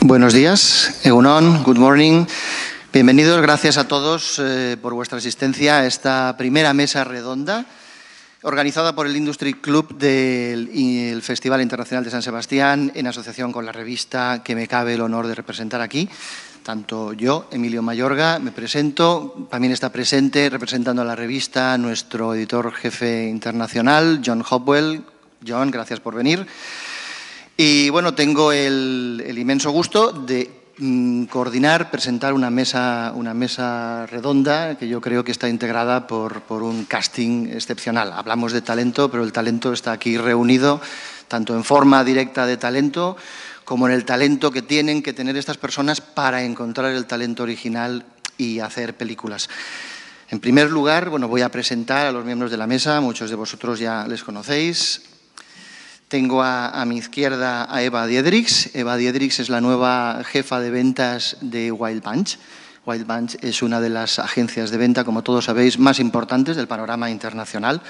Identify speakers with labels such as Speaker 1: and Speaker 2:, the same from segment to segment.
Speaker 1: Buenos días, Egunon, good morning. Bienvenidos, gracias a todos por vuestra asistencia a esta primera mesa redonda organizada por el Industry Club del Festival Internacional de San Sebastián en asociación con la revista que me cabe el honor de representar aquí. Tanto yo, Emilio Mayorga, me presento, también está presente representando a la revista nuestro editor jefe internacional, John Hopwell. John, gracias por venir. Y bueno, tengo el inmenso gusto de coordinar, presentar una mesa redonda que yo creo que está integrada por un casting excepcional. Hablamos de talento, pero el talento está aquí reunido tanto en forma directa de talento como en el talento que tienen que tener estas personas para encontrar el talento original y hacer películas. En primer lugar, bueno, voy a presentar a los miembros de la mesa, muchos de vosotros ya les conocéis. Tengo a mi izquierda a Eva Diedrichs. Eva Diedrichs es la nueva jefa de ventas de Wild Bunch. Wild Bunch es una de las agencias de venta, como todos sabéis, más importantes del panorama internacional.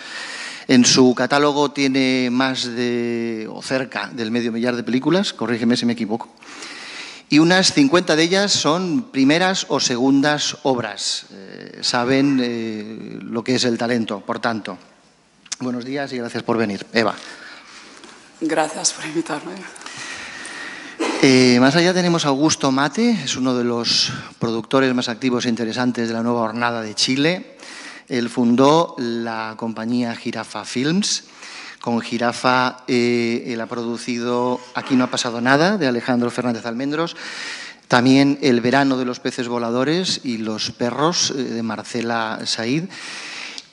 Speaker 1: En su catálogo tiene más de, o cerca del 500.000 de películas, corrígeme si me equivoco. Y unas 50 de ellas son primeras o segundas obras. Saben lo que es el talento, por tanto. Buenos días y gracias por venir. Eva.
Speaker 2: Gracias por invitarme.
Speaker 1: Más allá tenemos a Augusto Mate, es uno de los productores más activos e interesantes de la nueva hornada de Chile. Él fundó la compañía Jirafa Films. Con Jirafa él ha producido Aquí no ha pasado nada, de Alejandro Fernández Almendros. También El verano de los peces voladores y los perros, de Marcela Said.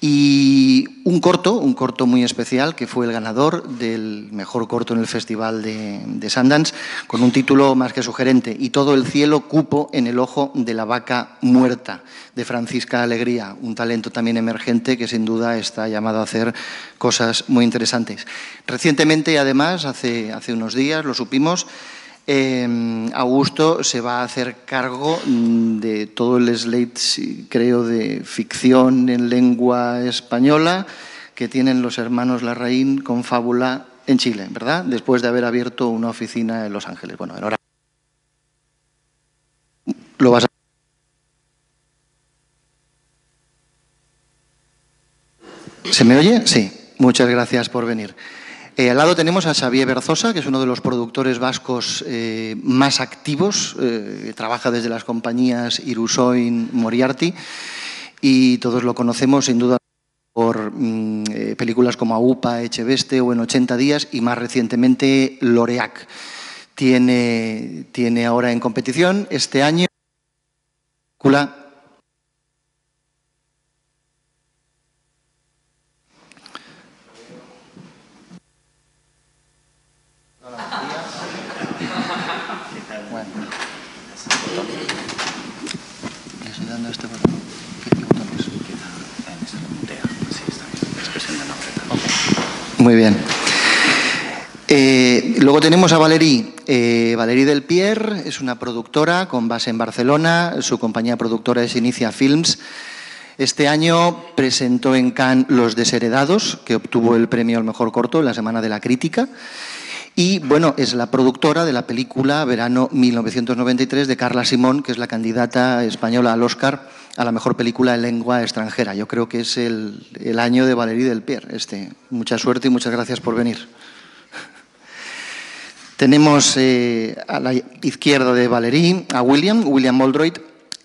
Speaker 1: Y un corto muy especial, que fue el ganador del mejor corto en el Festival de Sundance, con un título más que sugerente, Y todo el cielo cupo en el ojo de la vaca muerta, de Francisca Alegría, un talento también emergente que sin duda está llamado a hacer cosas muy interesantes. Recientemente, además, hace unos días, lo supimos, Augusto se va a hacer cargo de todo el slate, creo, de ficción en lengua española que tienen los hermanos Larraín con Fábula en Chile, ¿verdad? Después de haber abierto una oficina en Los Ángeles. Bueno, ahora lo vas a... ¿Se me oye? Sí. Muchas gracias por venir. Al lado tenemos a Xavier Berzosa, que es uno de los productores vascos más activos, trabaja desde las compañías Irusoin, Moriarty, y todos lo conocemos sin duda por películas como Aupa, Echeveste o En 80 días y más recientemente Loreac. Tiene ahora en competición este año Muy bien. Luego tenemos a Valérie. Valérie Delpierre es una productora con base en Barcelona. Su compañía productora es Inicia Films. Este año presentó en Cannes Los desheredados, que obtuvo el premio al mejor corto en la Semana de la Crítica. Y, bueno, es la productora de la película Verano 1993 de Carla Simón, que es la candidata española al Oscar a la mejor película en lengua extranjera. Yo creo que es el año de Valérie Delpierre. Mucha suerte y muchas gracias por venir. Tenemos a la izquierda de Valérie a William Moldroyd,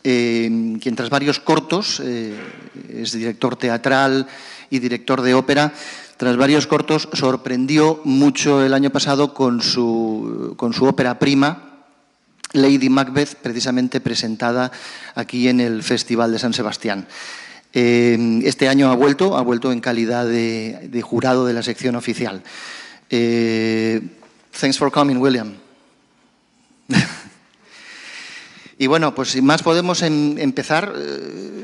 Speaker 1: quien tras varios cortos, es director teatral y director de ópera. Tras varios cortos, sorprendió mucho el año pasado con su ópera prima, Lady Macbeth, precisamente presentada aquí en el Festival de San Sebastián. Este año ha vuelto en calidad de jurado de la sección oficial. Thanks for coming, William. Y bueno, pues sin más podemos empezar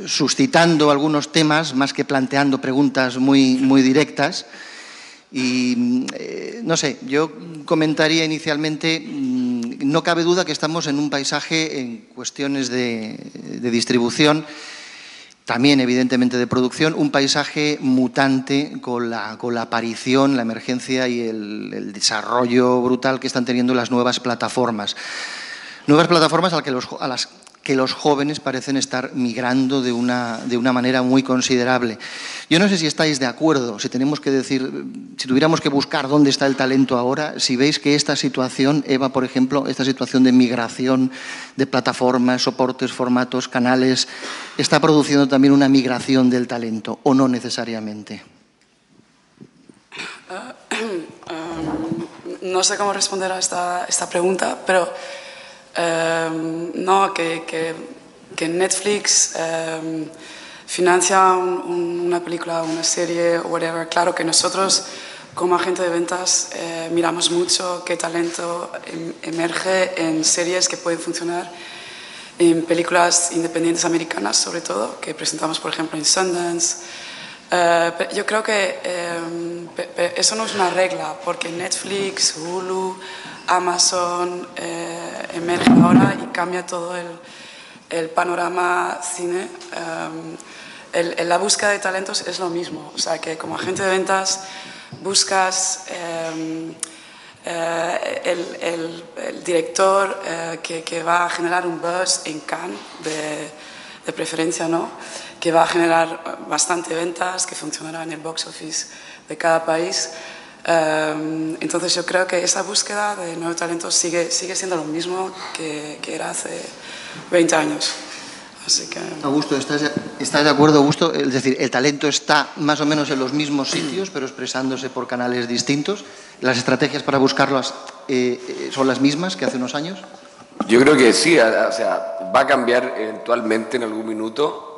Speaker 1: suscitando algunos temas, más que planteando preguntas muy directas. Y no sé, yo comentaría inicialmente, no cabe duda que estamos en un paisaje en cuestiones de distribución, también evidentemente de producción, un paisaje mutante con la aparición, la emergencia y el desarrollo brutal que están teniendo las nuevas plataformas. Nuevas plataformas a las que los jóvenes parecen estar migrando de una manera muy considerable. Yo no sé si estáis de acuerdo, si tuviéramos que buscar dónde está el talento ahora, si veis que esta situación, Eva, por ejemplo, esta situación de migración de plataformas, soportes, formatos, canales, está produciendo también una migración del talento, o no necesariamente.
Speaker 2: No sé cómo responder a esta pregunta, pero no, que Netflix financia una película, una serie, whatever. Claro que nosotros, como agente de ventas, miramos mucho qué talento emerge en series que pueden funcionar, en películas independientes americanas, sobre todo, que presentamos, por ejemplo, en Sundance. Yo creo que eso no es una regla, porque Netflix, Hulu, Amazon emerge ahora y cambia todo el panorama cine. La búsqueda de talentos es lo mismo, o sea que como agente de ventas buscas el director que va a generar un buzz en Cannes de preferencia, ¿no? Que va a generar bastante ventas, que funcionará en el box office de cada país. Entonces yo creo que esa búsqueda de nuevos talentos sigue siendo lo mismo que era hace 20 años. Así que...
Speaker 1: Augusto, ¿estás de acuerdo, Augusto? Es decir, el talento está más o menos en los mismos sitios, pero expresándose por canales distintos. ¿Las estrategias para buscarlos son las mismas que hace unos años?
Speaker 3: Yo creo que sí, o sea, va a cambiar eventualmente en algún minuto,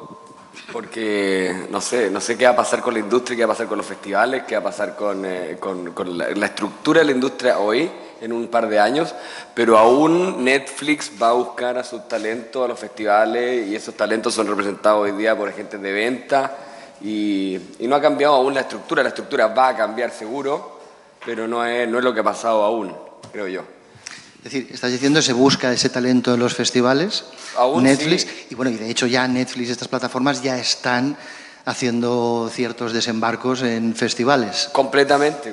Speaker 3: porque no sé qué va a pasar con la industria, qué va a pasar con los festivales, qué va a pasar con la estructura de la industria hoy, en un par de años, pero aún Netflix va a buscar a sus talentos a los festivales y esos talentos son representados hoy día por agentes de venta y no ha cambiado aún la estructura va a cambiar seguro, pero no es lo que ha pasado aún, creo yo.
Speaker 1: Es decir, estás diciendo se busca ese talento en los festivales,
Speaker 3: aún
Speaker 1: Netflix,
Speaker 3: sí.
Speaker 1: y bueno, y de hecho ya Netflix, estas plataformas ya están haciendo ciertos desembarcos en festivales.
Speaker 3: Completamente.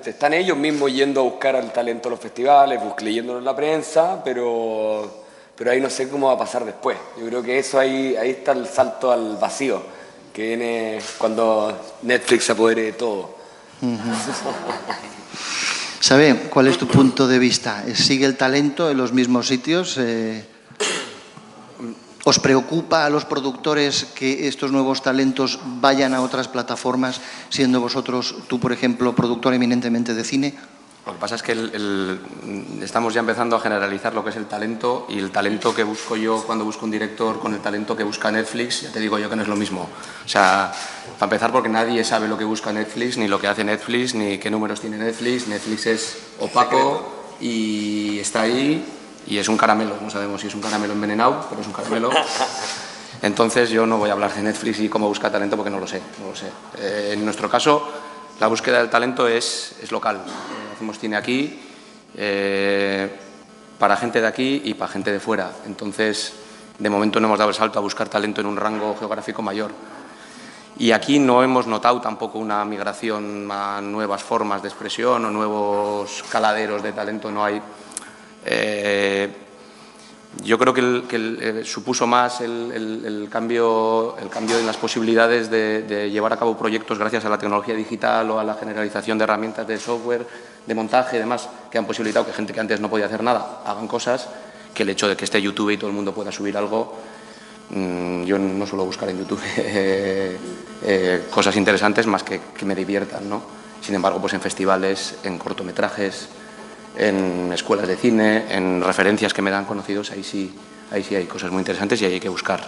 Speaker 3: Están ellos mismos yendo a buscar al talento a los festivales, leyéndolo en la prensa, pero ahí no sé cómo va a pasar después. Yo creo que eso ahí está el salto al vacío, que viene cuando Netflix se apodere de todo.
Speaker 1: ¿Sabe cuál es tu punto de vista? ¿Sigue el talento en los mismos sitios? ¿Os preocupa a los productores que estos nuevos talentos vayan a otras plataformas, siendo vosotros, tú por ejemplo, productor eminentemente de cine?
Speaker 4: Lo que pasa es que estamos ya empezando a generalizar lo que es el talento y el talento que busco yo cuando busco un director con el talento que busca Netflix, ya te digo yo que no es lo mismo. O sea, para empezar porque nadie sabe lo que busca Netflix, ni lo que hace Netflix, ni qué números tiene Netflix. Netflix es opaco y está ahí y es un caramelo. No sabemos si es un caramelo envenenado, pero es un caramelo. Entonces yo no voy a hablar de Netflix y cómo busca talento porque no lo sé. En nuestro caso, la búsqueda del talento es local. Hacemos cine aquí, para gente de aquí y para gente de fuera. Entonces, de momento no hemos dado el salto a buscar talento en un rango geográfico mayor. Y aquí no hemos notado tampoco una migración a nuevas formas de expresión o nuevos caladeros de talento. No hay. Yo creo que supuso más el cambio en las posibilidades de llevar a cabo proyectos gracias a la tecnología digital o a la generalización de herramientas de software, de montaje y demás, que han posibilitado que gente que antes no podía hacer nada hagan cosas, que el hecho de que esté YouTube y todo el mundo pueda subir algo. Yo no suelo buscar en YouTube cosas interesantes más que me diviertan, ¿no? Sin embargo, pues en festivales, en cortometrajes, en escuelas de cine, en referencias que me dan conocidos, ahí sí hay cosas muy interesantes y ahí hay que buscar.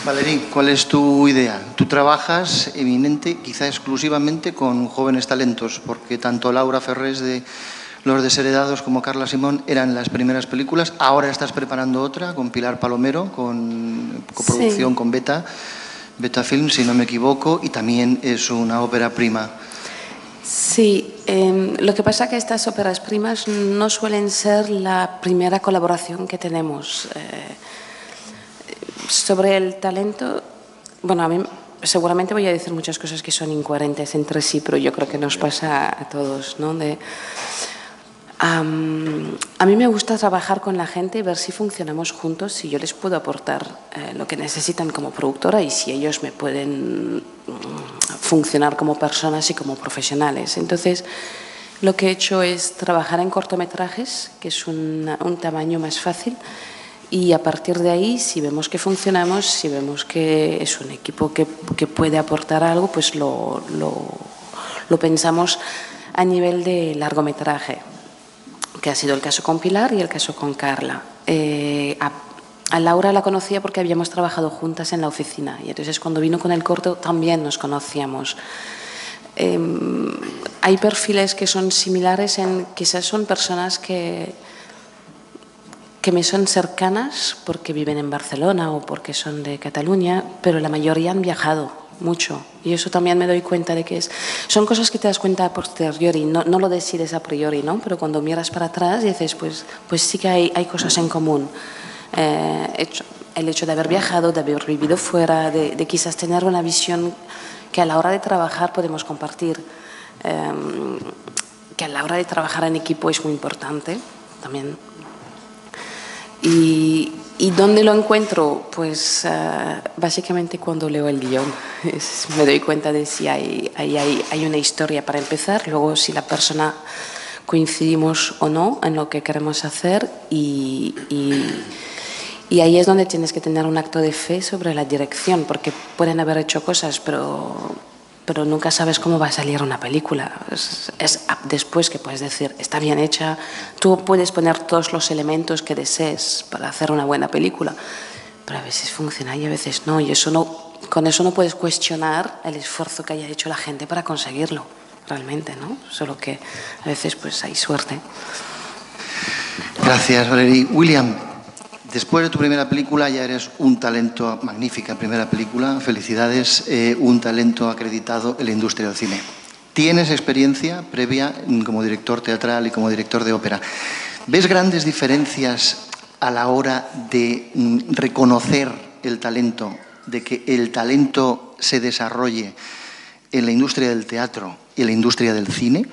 Speaker 1: Valerí, ¿cuál es tu idea? Tú trabajas quizá exclusivamente con jóvenes talentos, porque tanto Laura Ferrés de Los Desheredados como Carla Simón eran las primeras películas. Ahora estás preparando otra con Pilar Palomero, con coproducción sí, con Beta Film, si no me equivoco, y también es una ópera prima.
Speaker 5: Sí, lo que pasa es que estas óperas primas no suelen ser la primera colaboración que tenemos. Sobre el talento, bueno, a mí seguramente voy a decir muchas cosas que son incoherentes entre sí, pero yo creo que nos pasa a todos, ¿no? A mí me gusta trabajar con la gente y ver si funcionamos juntos, si yo les puedo aportar lo que necesitan como productora y si ellos me pueden funcionar como personas y como profesionales. Entonces, lo que he hecho es trabajar en cortometrajes, que es un tamaño más fácil, y a partir de ahí, si vemos que funcionamos, si vemos que es un equipo que puede aportar algo, pues lo pensamos a nivel de largometraje, que ha sido el caso con Pilar y el caso con Carla. A Laura la conocía porque habíamos trabajado juntas en la oficina y entonces cuando vino con el corto también nos conocíamos. Hay perfiles que son similares, quizás son personas que me son cercanas porque viven en Barcelona o porque son de Cataluña, pero la mayoría han viajado mucho. Y eso también me doy cuenta de que son cosas que te das cuenta a posteriori, no lo decides a priori, ¿no? Pero cuando miras para atrás dices, pues sí que hay cosas en común. El hecho de haber viajado, de haber vivido fuera, de quizás tener una visión que a la hora de trabajar podemos compartir, que a la hora de trabajar en equipo es muy importante también. ¿Y dónde lo encuentro? Pues básicamente cuando leo el guión. Me doy cuenta de si hay una historia para empezar, luego si la persona coincidimos o no en lo que queremos hacer y ahí es donde tienes que tener un acto de fe sobre la dirección, porque pueden haber hecho cosas, pero nunca sabes cómo va a salir una película. Es después que puedes decir, está bien hecha, tú puedes poner todos los elementos que desees para hacer una buena película, pero a veces funciona y a veces no, y con eso no puedes cuestionar el esfuerzo que haya hecho la gente para conseguirlo, realmente, ¿no? Solo que a veces pues hay suerte.
Speaker 1: Gracias, Valerie. William, después de tu primera película ya eres un talento, magnífica primera película, felicidades, un talento acreditado en la industria del cine. Tienes experiencia previa como director teatral y como director de ópera. ¿Ves grandes diferencias a la hora de reconocer el talento, de que el talento se desarrolle en la industria del teatro y en la industria del cine?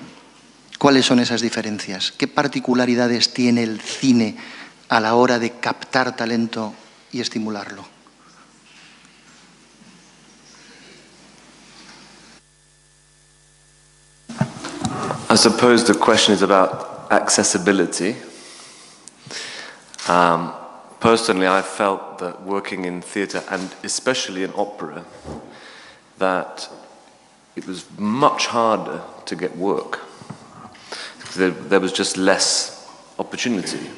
Speaker 1: ¿Cuáles son esas diferencias? ¿Qué particularidades tiene el cine a la hora de captar talento y estimularlo?
Speaker 6: I suppose the question is about accessibility. Personally, I felt that working in theatre, and especially in opera, that it was much harder to get work. There was just less opportunity.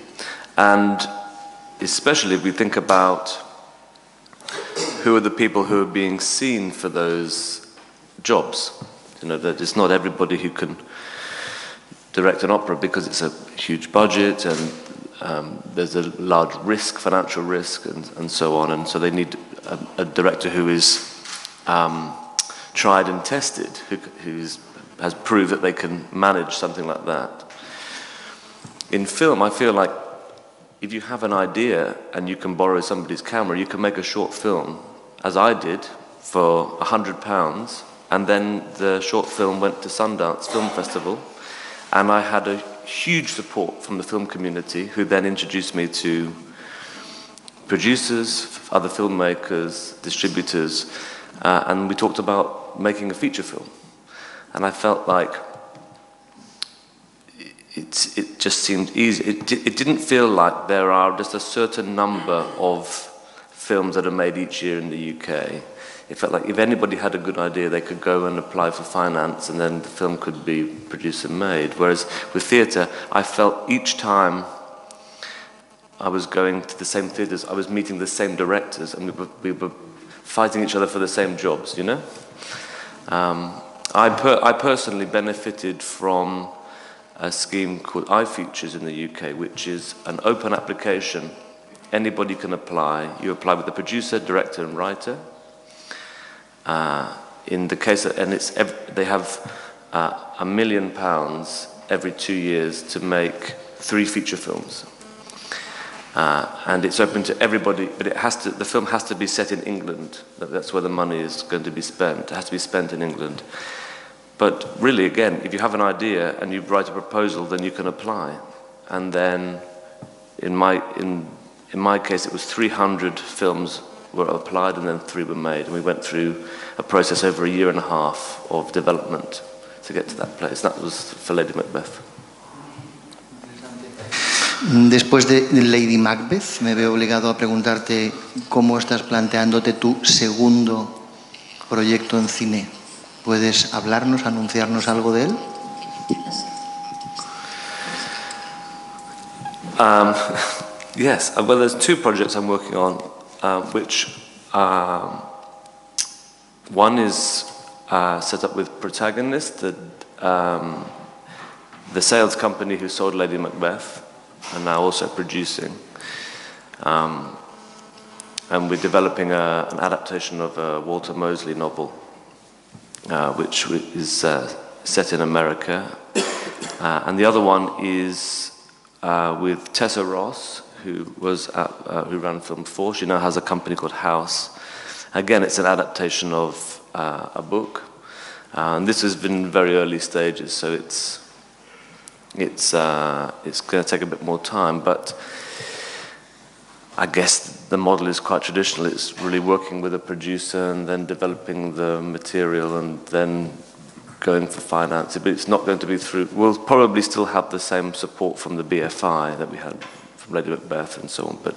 Speaker 6: And especially if we think about who are the people who are being seen for those jobs. You know, that it's not everybody who can direct an opera because it's a huge budget and there's a large risk, financial risk, and so on. And so they need a director who is tried and tested, who has proved that they can manage something like that. In film, I feel like if you have an idea and you can borrow somebody's camera, you can make a short film, as I did, for £100, and then the short film went to Sundance Film Festival, and I had a huge support from the film community, who then introduced me to producers, other filmmakers, distributors, and we talked about making a feature film. And I felt like it just seemed easy. It didn't feel like there are just a certain number of films that are made each year in the UK. It felt like if anybody had a good idea, they could go and apply for finance and then the film could be produced and made. Whereas with theatre, I felt each time I was going to the same theatres, I was meeting the same directors and we were fighting each other for the same jobs, you know? I personally benefited from a scheme called iFeatures in the UK, which is an open application. Anybody can apply. You apply with the producer, director, and writer. In the case, they have £1 million every 2 years to make 3 feature films, and it's open to everybody. But the film has to be set in England. That's where the money is going to be spent. It has to be spent in England. But really, again, if you have an idea and you write a proposal, then you can apply. And then, in my case, it was 300 films were applied and then 3 were made. And we went through a process over a year and a half of development to get to that place. That was for Lady Macbeth.
Speaker 1: Después de Lady Macbeth, me veo obligado a preguntarte cómo estás planteándote tu segundo proyecto en cine. ¿Puedes hablarnos, anunciarnos algo de él?
Speaker 6: Yes, well, there's 2 projects I'm working on, which one is set up with Protagonist, the sales company who sold Lady Macbeth, and now also producing. And we're developing an adaptation of a Walter Mosley novel, which is set in America. And the other one is with Tessa Ross, who ran Film 4. She now has a company called House. Again, it's an adaptation of a book. And this has been very early stages, so it's going to take a bit more time, but I guess the model is quite traditional. It's really working with a producer and then developing the material and then going for financing, but it's not going to be through. We'll probably still have the same support from the BFI that we had from Lady Macbeth and so on, but...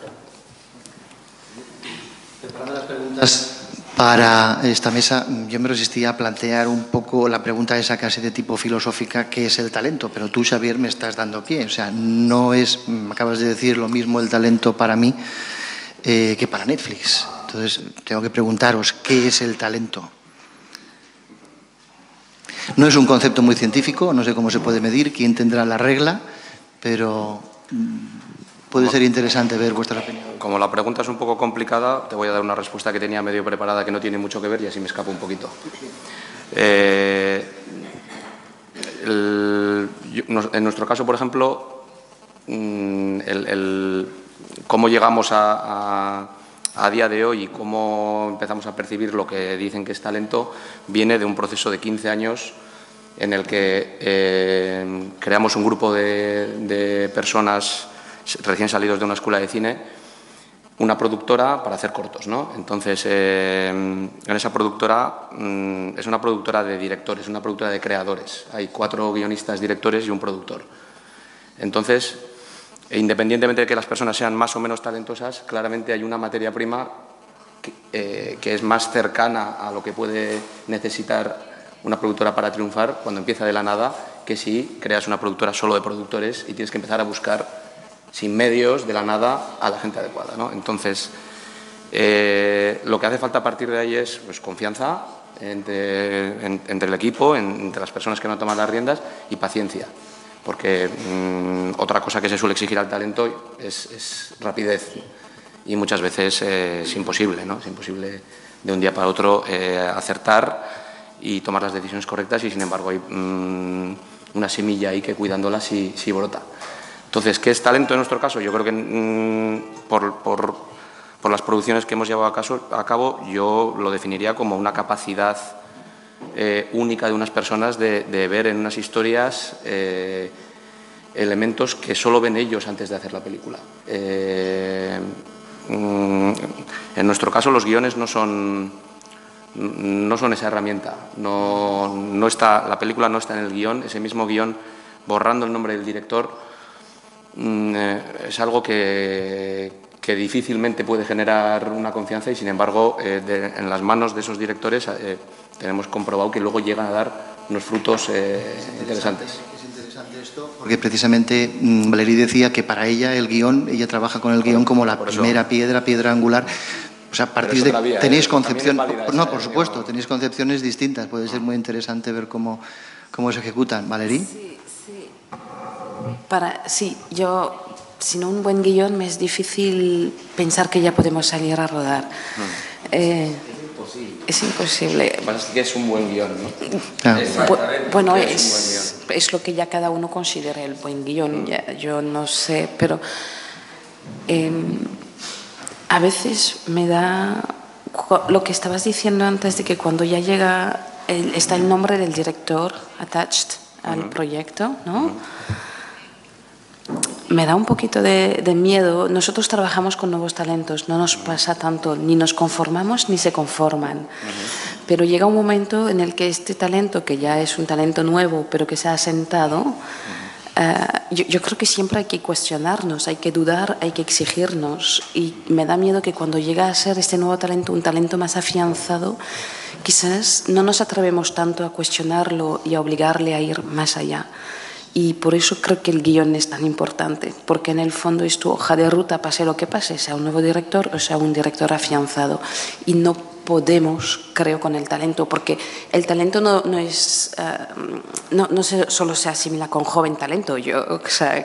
Speaker 1: Para esta mesa, yo me resistía a plantear un poco la pregunta esa casi de tipo filosófica, ¿qué es el talento? Pero tú, Xavier, me estás dando pie. O sea, no es, me acabas de decir, lo mismo el talento para mí que para Netflix. Entonces, tengo que preguntaros, ¿qué es el talento? No es un concepto muy científico, no sé cómo se puede medir, quién tendrá la regla, pero puede ser interesante ver vuestra opinión.
Speaker 4: Como la pregunta es un poco complicada, te voy a dar una respuesta que tenía medio preparada que no tiene mucho que ver y así me escapo un poquito. En nuestro caso, por ejemplo, cómo llegamos a día de hoy y cómo empezamos a percibir lo que dicen que es talento viene de un proceso de 15 años en el que creamos un grupo de personas recién salidos de una escuela de cine, una productora para hacer cortos, ¿no? Entonces, en esa productora es una productora de directores, una productora de creadores. Hay 4 guionistas, directores y un productor. Entonces, independientemente de que las personas sean más o menos talentosas, claramente hay una materia prima que es más cercana a lo que puede necesitar una productora para triunfar cuando empieza de la nada, que si creas una productora solo de productores y tienes que empezar a buscar sin medios, de la nada, a la gente adecuada, ¿no? Entonces, lo que hace falta a partir de ahí es pues, confianza entre el equipo, entre las personas que van a tomar las riendas y paciencia. Porque otra cosa que se suele exigir al talento es rapidez y muchas veces es imposible, ¿no? Es imposible de un día para otro acertar y tomar las decisiones correctas y, sin embargo, hay una semilla ahí que cuidándola sí brota. Entonces, ¿qué es talento en nuestro caso? Yo creo que por las producciones que hemos llevado a cabo, yo lo definiría como una capacidad única de unas personas de ver en unas historias elementos que solo ven ellos antes de hacer la película. En nuestro caso, los guiones no son esa herramienta. No está, la película no está en el guión, ese mismo guión, borrando el nombre del director, es algo que difícilmente puede generar una confianza y, sin embargo, en las manos de esos directores tenemos comprobado que luego llegan a dar unos frutos interesantes.
Speaker 1: Es interesante esto porque precisamente Valerie decía que para ella el guión, ella trabaja con el guión como la primera piedra angular. O sea, a partir de tenéis concepciones, no, por supuesto, tenéis concepciones distintas. Puede ser muy interesante ver cómo se ejecutan. ¿Valerie?
Speaker 5: Sí. Yo, sin un buen guión me es difícil pensar que ya podemos salir a rodar. Es imposible.
Speaker 4: Lo que pasa es que es un buen guión, ¿no?
Speaker 1: Claro.
Speaker 5: Bueno, es lo que ya cada uno considera el buen guión. Yo no sé, pero a veces me da lo que estabas diciendo antes de que cuando ya llega está el nombre del director attached al proyecto, ¿no? Me da un poquito de miedo. Nosotros trabajamos con nuevos talentos, no nos pasa tanto, ni nos conformamos ni se conforman. Pero llega un momento en el que este talento, que ya es un talento nuevo, pero que se ha asentado, yo creo que siempre hay que cuestionarnos, hay que dudar, hay que exigirnos. Y me da miedo que cuando llega a ser este nuevo talento un talento más afianzado, quizás no nos atrevemos tanto a cuestionarlo y a obligarle a ir más allá. Y por eso creo que el guión es tan importante, porque en el fondo es tu hoja de ruta, pase lo que pase, sea un nuevo director o sea un director afianzado. Y no podemos, creo, con el talento, porque el talento no solo se asimila con joven talento. Yo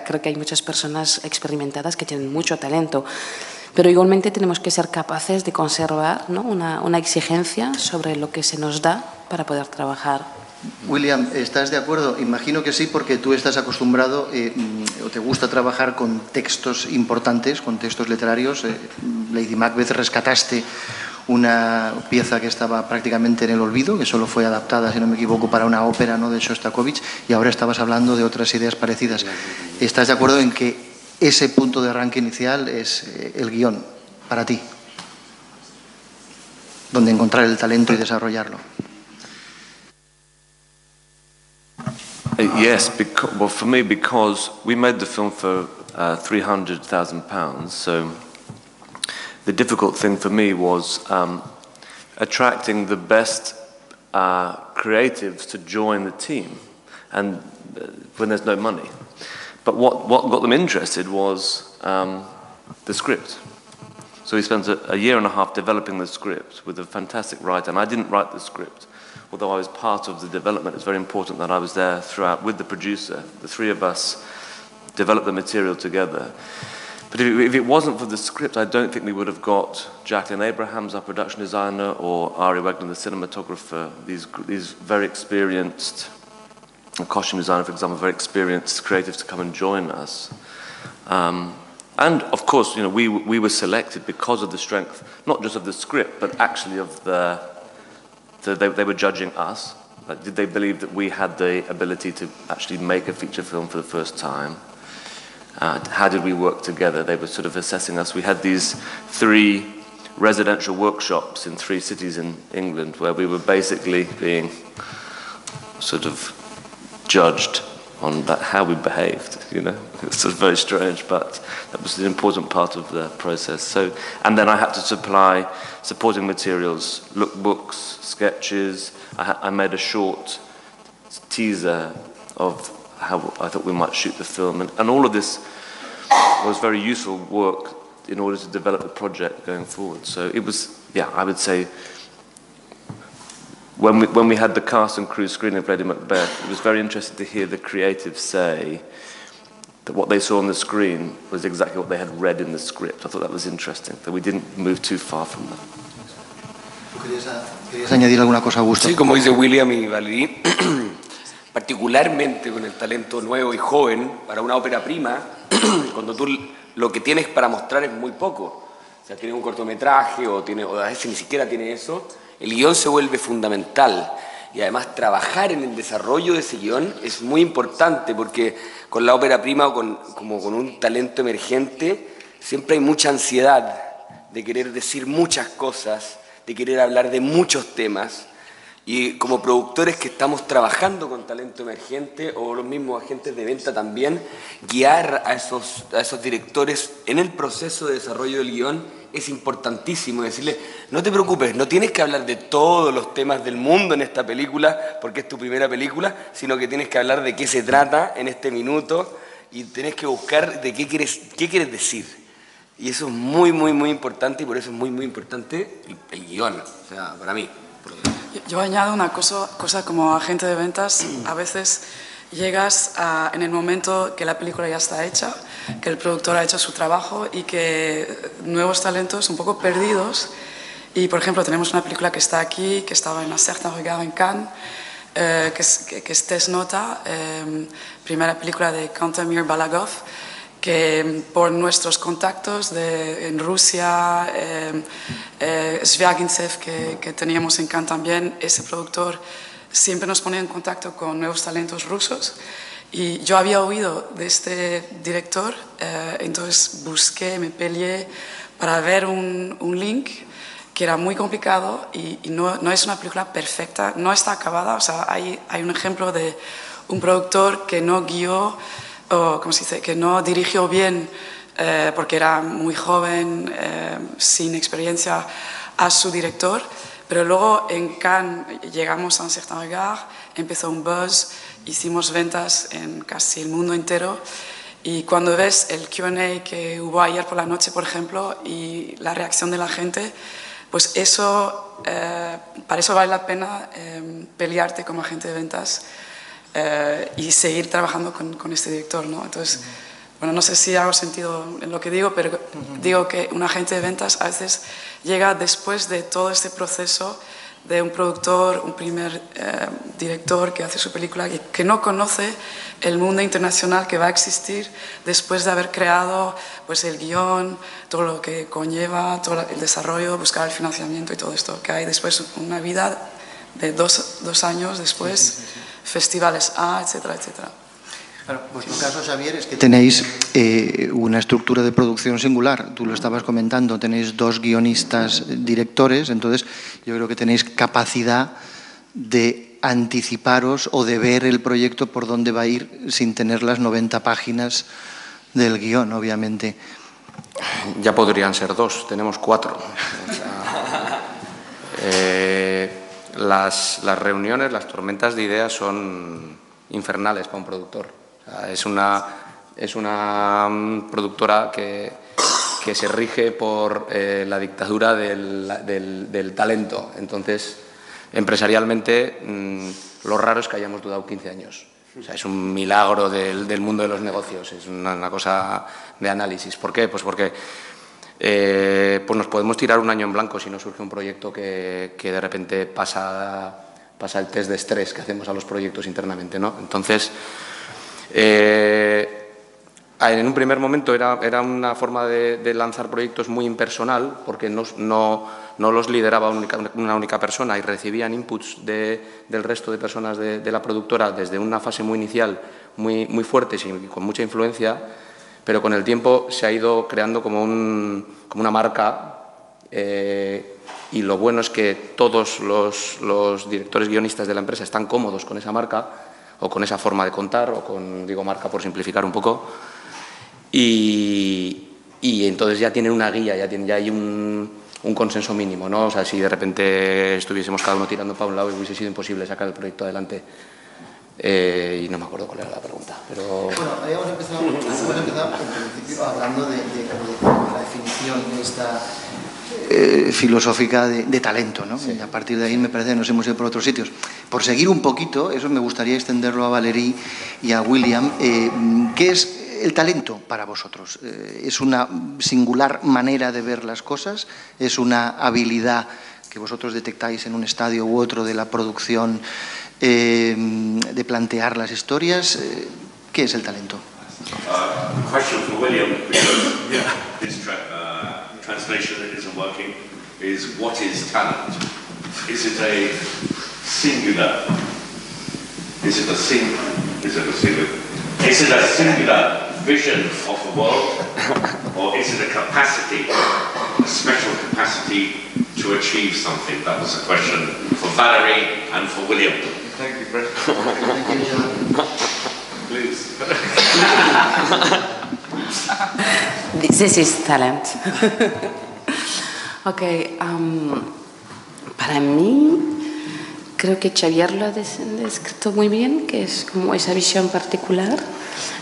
Speaker 5: creo que hay muchas personas experimentadas que tienen mucho talento, pero igualmente tenemos que ser capaces de conservar, ¿no?, una exigencia sobre lo que se nos da para poder trabajar.
Speaker 1: William, ¿estás de acuerdo? Imagino que sí, porque tú estás acostumbrado o te gusta trabajar con textos importantes, con textos literarios. Lady Macbeth rescataste una pieza que estaba prácticamente en el olvido, que solo fue adaptada, si no me equivoco, para una ópera, ¿no?, de Shostakovich, y ahora estabas hablando de otras ideas parecidas. ¿Estás de acuerdo en que ese punto de arranque inicial es el guión para ti, donde encontrar el talento y desarrollarlo?
Speaker 6: Yes, well, for me, because we made the film for £300,000, so the difficult thing for me was attracting the best creatives to join the team, and when there's no money. But what got them interested was the script. So we spent a year and a half developing the script with a fantastic writer, and I didn't write the script. Although I was part of the development, it's very important that I was there throughout with the producer. The three of us developed the material together. But if it wasn't for the script, I don't think we would have got Jacqueline Abrahams, our production designer, or Ari Wegner, the cinematographer, these very experienced, a costume designer, for example, very experienced creatives to come and join us. And of course, you know, we were selected because of the strength, not just of the script, but actually of so they were judging us. Like, did they believe that we had the ability to actually make a feature film for the first time? How did we work together? They were sort of assessing us. We had these 3 residential workshops in 3 cities in England where we were basically being sort of judged on how we behaved, you know. It was sort of very strange, but that was an important part of the process. So, and then I had to supply supporting materials, lookbooks, sketches. I made a short teaser of how I thought we might shoot the film, and all of this was very useful work in order to develop the project going forward. So it was, yeah, I would say, when we had the cast and crew screening of Lady Macbeth, it was very interesting to hear the creatives say that what they saw on the screen was exactly what they had read in the script. I thought that was interesting, that we didn't move too far from that.
Speaker 1: ¿Querías añadir alguna cosa, Augusto?
Speaker 3: Sí, como dice William y Valerie, particularmente con el talento nuevo y joven para una ópera prima, cuando tú lo que tienes para mostrar es muy poco. O sea, tienes un cortometraje o a veces ni siquiera tiene eso. El guión se vuelve fundamental y además trabajar en el desarrollo de ese guión es muy importante porque con la ópera prima o como con un talento emergente siempre hay mucha ansiedad de querer decir muchas cosas, de querer hablar de muchos temas, y como productores que estamos trabajando con talento emergente o los mismos agentes de venta también, guiar a esos directores en el proceso de desarrollo del guión es importantísimo. Decirle, no te preocupes, no tienes que hablar de todos los temas del mundo en esta película porque es tu primera película, sino que tienes que hablar de qué se trata en este minuto y tienes que buscar de qué quieres decir. Y eso es muy, muy, muy importante, y por eso es muy, muy importante el guión, o sea, para mí.
Speaker 2: Yo añado una cosa como agente de ventas. A veces llegas en el momento que la película ya está hecha, que el productor ha hecho su trabajo y que nuevos talentos un poco perdidos. Y, por ejemplo, tenemos una película que está aquí, que estaba en Un certain regard en Cannes, que es Test Nota, primera película de Kantemir Balagov, que por nuestros contactos en Rusia, Zvyagintsev, que teníamos en Cannes también, ese productor siempre nos ponía en contacto con nuevos talentos rusos. Y yo había oído de este director, entonces busqué, me peleé para ver un link que era muy complicado y no es una película perfecta, no está acabada. O sea, hay un ejemplo de un productor que no guió, o ¿cómo se dice?, que no dirigió bien porque era muy joven, sin experiencia, a su director. Pero luego en Cannes llegamos a un certain regard, empezó un buzz, hicimos ventas en casi el mundo entero. Y cuando ves el Q&A que hubo ayer por la noche, por ejemplo, y la reacción de la gente, pues eso, para eso vale la pena pelearte como agente de ventas y seguir trabajando con este director, ¿no? Entonces, bueno, no sé si hago sentido en lo que digo, pero digo que un agente de ventas a veces llega después de todo este proceso de un productor, un primer director que hace su película y que no conoce el mundo internacional que va a existir después de haber creado pues, el guión, todo lo que conlleva, todo el desarrollo, buscar el financiamiento y todo esto, que hay después una vida de dos años después, festivales A, etcétera, etcétera.
Speaker 1: Claro, vuestro caso, Xavier, es que tenéis una estructura de producción singular. Tú lo estabas comentando, tenéis 2 guionistas directores, entonces yo creo que tenéis capacidad de anticiparos o de ver el proyecto por dónde va a ir sin tener las 90 páginas del guión, obviamente.
Speaker 4: Ya podrían ser 2, tenemos 4. O sea, las reuniones, las tormentas de ideas son infernales para un productor. Es una productora que se rige por la dictadura del talento. Entonces, empresarialmente, lo raro es que hayamos dudado 15 años. O sea, es un milagro del mundo de los negocios, es una cosa de análisis. ¿Por qué? Pues porque pues nos podemos tirar un año en blanco si no surge un proyecto que de repente pasa el test de estrés que hacemos a los proyectos internamente, ¿no? Entonces, en un primer momento era una forma de lanzar proyectos muy impersonal porque no los lideraba una única persona y recibían inputs del resto de personas de la productora desde una fase muy inicial, muy fuertes y con mucha influencia, pero con el tiempo se ha ido creando como una marca y lo bueno es que todos los directores guionistas de la empresa están cómodos con esa marca o con esa forma de contar, o digo marca por simplificar un poco, y entonces ya tienen una guía, ya hay un consenso mínimo, ¿no? O sea, si de repente estuviésemos cada uno tirando para un lado, hubiese sido imposible sacar el proyecto adelante. Y no me acuerdo cuál era la pregunta, pero...
Speaker 1: Bueno, habíamos empezado en principio hablando de la definición de esta filosófica de talento, ¿no? Sí. Y a partir de ahí me parece que nos hemos ido por otros sitios. Por seguir un poquito, eso me gustaría extenderlo a Valerie y a William. ¿Qué es el talento para vosotros? ¿Es una singular manera de ver las cosas? ¿Es una habilidad que vosotros detectáis en un estadio u otro de la producción, de plantear las historias? ¿Qué es el talento?
Speaker 7: Question for William, because this translation that isn't working, is what is talent? Is it a singular? Is it a singular vision of the world, or is it a capacity, a special capacity to achieve something? That was a question for Valerie and for William.
Speaker 6: Thank you, Brett.
Speaker 7: Please.
Speaker 5: This is talent. Okay, para mí, creo que Xavier lo ha descrito muy bien, que es como esa visión particular,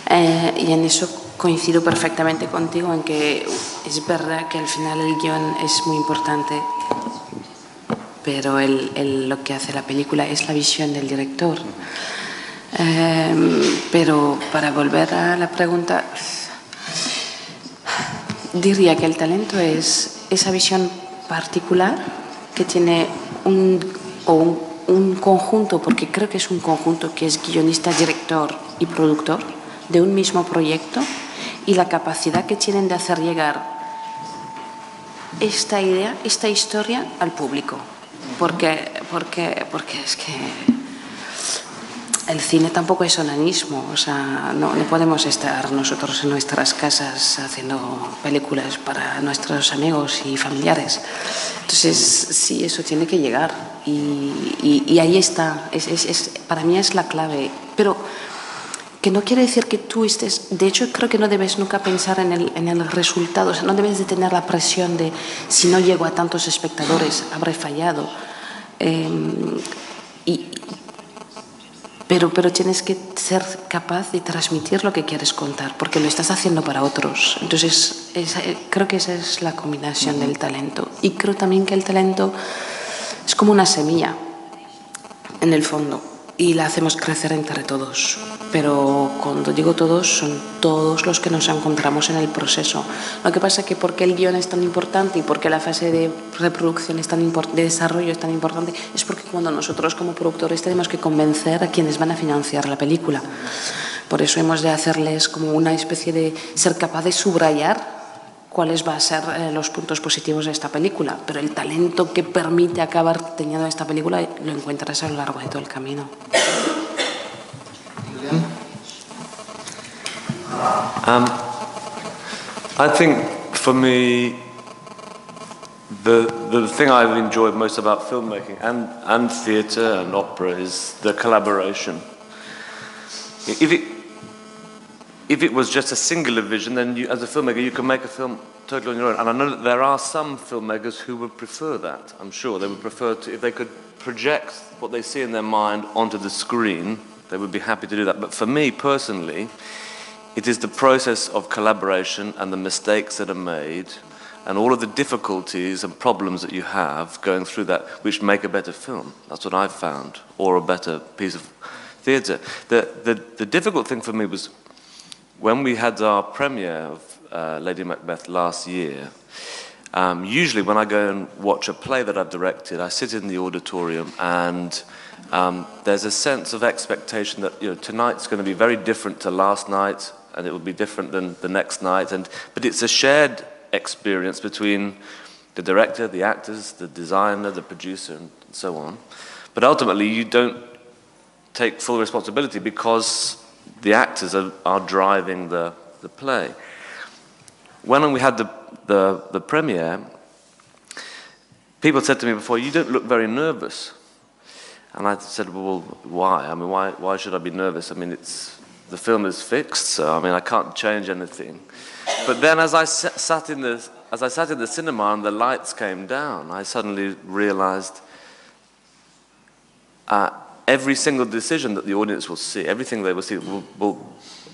Speaker 5: y en eso coincido perfectamente contigo, en que es verdad que al final el guión es muy importante, pero lo que hace la película es la visión del director. Pero para volver a la pregunta, diría que el talento es esa visión particular que tiene un conjunto, porque creo que es un conjunto que es guionista, director y productor de un mismo proyecto, y la capacidad que tienen de hacer llegar esta idea, esta historia al público, porque es que el cine tampoco es onanismo, o sea, no podemos estar nosotros en nuestras casas haciendo películas para nuestros amigos y familiares. Entonces, sí, eso tiene que llegar y ahí está, para mí es la clave. Pero que no quiere decir que tú estés... De hecho, creo que no debes nunca pensar en el resultado, o sea, no debes de tener la presión de si no llego a tantos espectadores, habré fallado. Pero tienes que ser capaz de transmitir lo que quieres contar, porque lo estás haciendo para otros. Entonces, creo que esa es la combinación del talento. Y creo también que el talento es como una semilla, en el fondo, y la hacemos crecer entre todos. Pero cuando digo todos, son todos los que nos encontramos en el proceso. Lo que pasa es que porque el guión es tan importante y porque la fase de reproducción de desarrollo es tan importante, es porque cuando nosotros como productores tenemos que convencer a quienes van a financiar la película. Por eso hemos de hacerles como una especie de ser capaz de subrayar cuáles van a ser los puntos positivos de esta película. Pero el talento que permite acabar teniendo esta película lo encuentras a lo largo de todo el camino.
Speaker 6: I think for me, the thing I've enjoyed most about filmmaking and theatre and opera is the collaboration. If it was just a singular vision, then you, as a filmmaker, you can make a film totally on your own. And I know that there are some filmmakers who would prefer that. I'm sure they would prefer to, if they could project what they see in their mind onto the screen, they would be happy to do that. But for me personally, it is the process of collaboration and the mistakes that are made and all of the difficulties and problems that you have going through that which make a better film. That's what I've found, or a better piece of theatre. The difficult thing for me was when we had our premiere of Lady Macbeth last year. Usually when I go and watch a play that I've directed, I sit in the auditorium and there's a sense of expectation that, you know, tonight's going to be very different to last night, and it will be different than the next night. But it's a shared experience between the director, the actors, the designer, the producer, and so on. But ultimately, you don't take full responsibility because the actors are driving the play. When we had the premiere, people said to me before, "You don't look very nervous." And I said, "Well, why? I mean, why should I be nervous? I mean, the film is fixed, so I mean, I can't change anything." But then, as I sat in the cinema and the lights came down, I suddenly realized every single decision that the audience will see, everything they will see,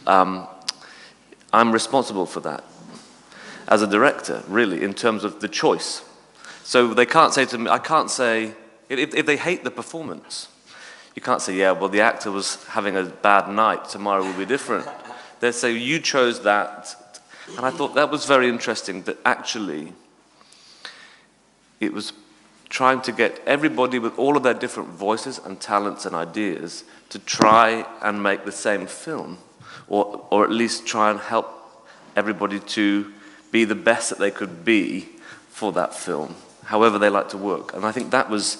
Speaker 6: I'm responsible for that as a director, really, in terms of the choice. So they can't say to me, I can't say, if they hate the performance, you can't say, yeah, well, the actor was having a bad night, tomorrow will be different. They say, you chose that. And I thought that was very interesting, that actually it was trying to get everybody with all of their different voices and talents and ideas to try and make the same film, or at least try and help everybody to be the best that they could be for that film, however they like to work. And I think that was,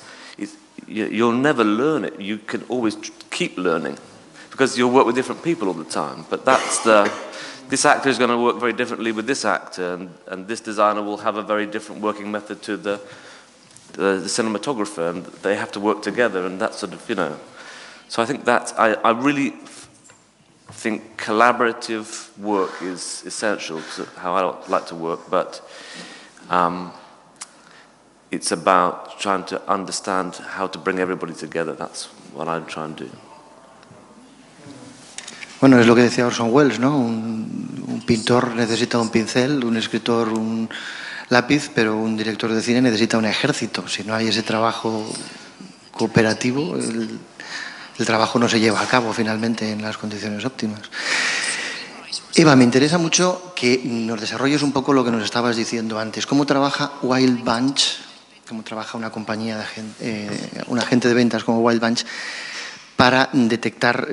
Speaker 6: you'll never learn it. You can always keep learning because you'll work with different people all the time. But that's this actor is going to work very differently with this actor, and this designer will have a very different working method to the cinematographer, and they have to work together, and that sort of, you know. So I think that, I really think collaborative work is essential to how I like to work, but it's about trying to understand how to bring everybody together. That's what I try and do.
Speaker 1: Bueno, es lo que decía Orson Welles, ¿no? Un pintor necesita un pincel, un escritor un lápiz, pero un director de cine necesita un ejército. Si no hay ese trabajo cooperativo, el trabajo no se lleva a cabo finalmente en las condiciones óptimas. Eva, me interesa mucho que nos desarrolles un poco lo que nos estabas diciendo antes. ¿Cómo trabaja Wild Bunch? ¿Cómo trabaja una compañía un agente de ventas como Wild Bunch para detectar,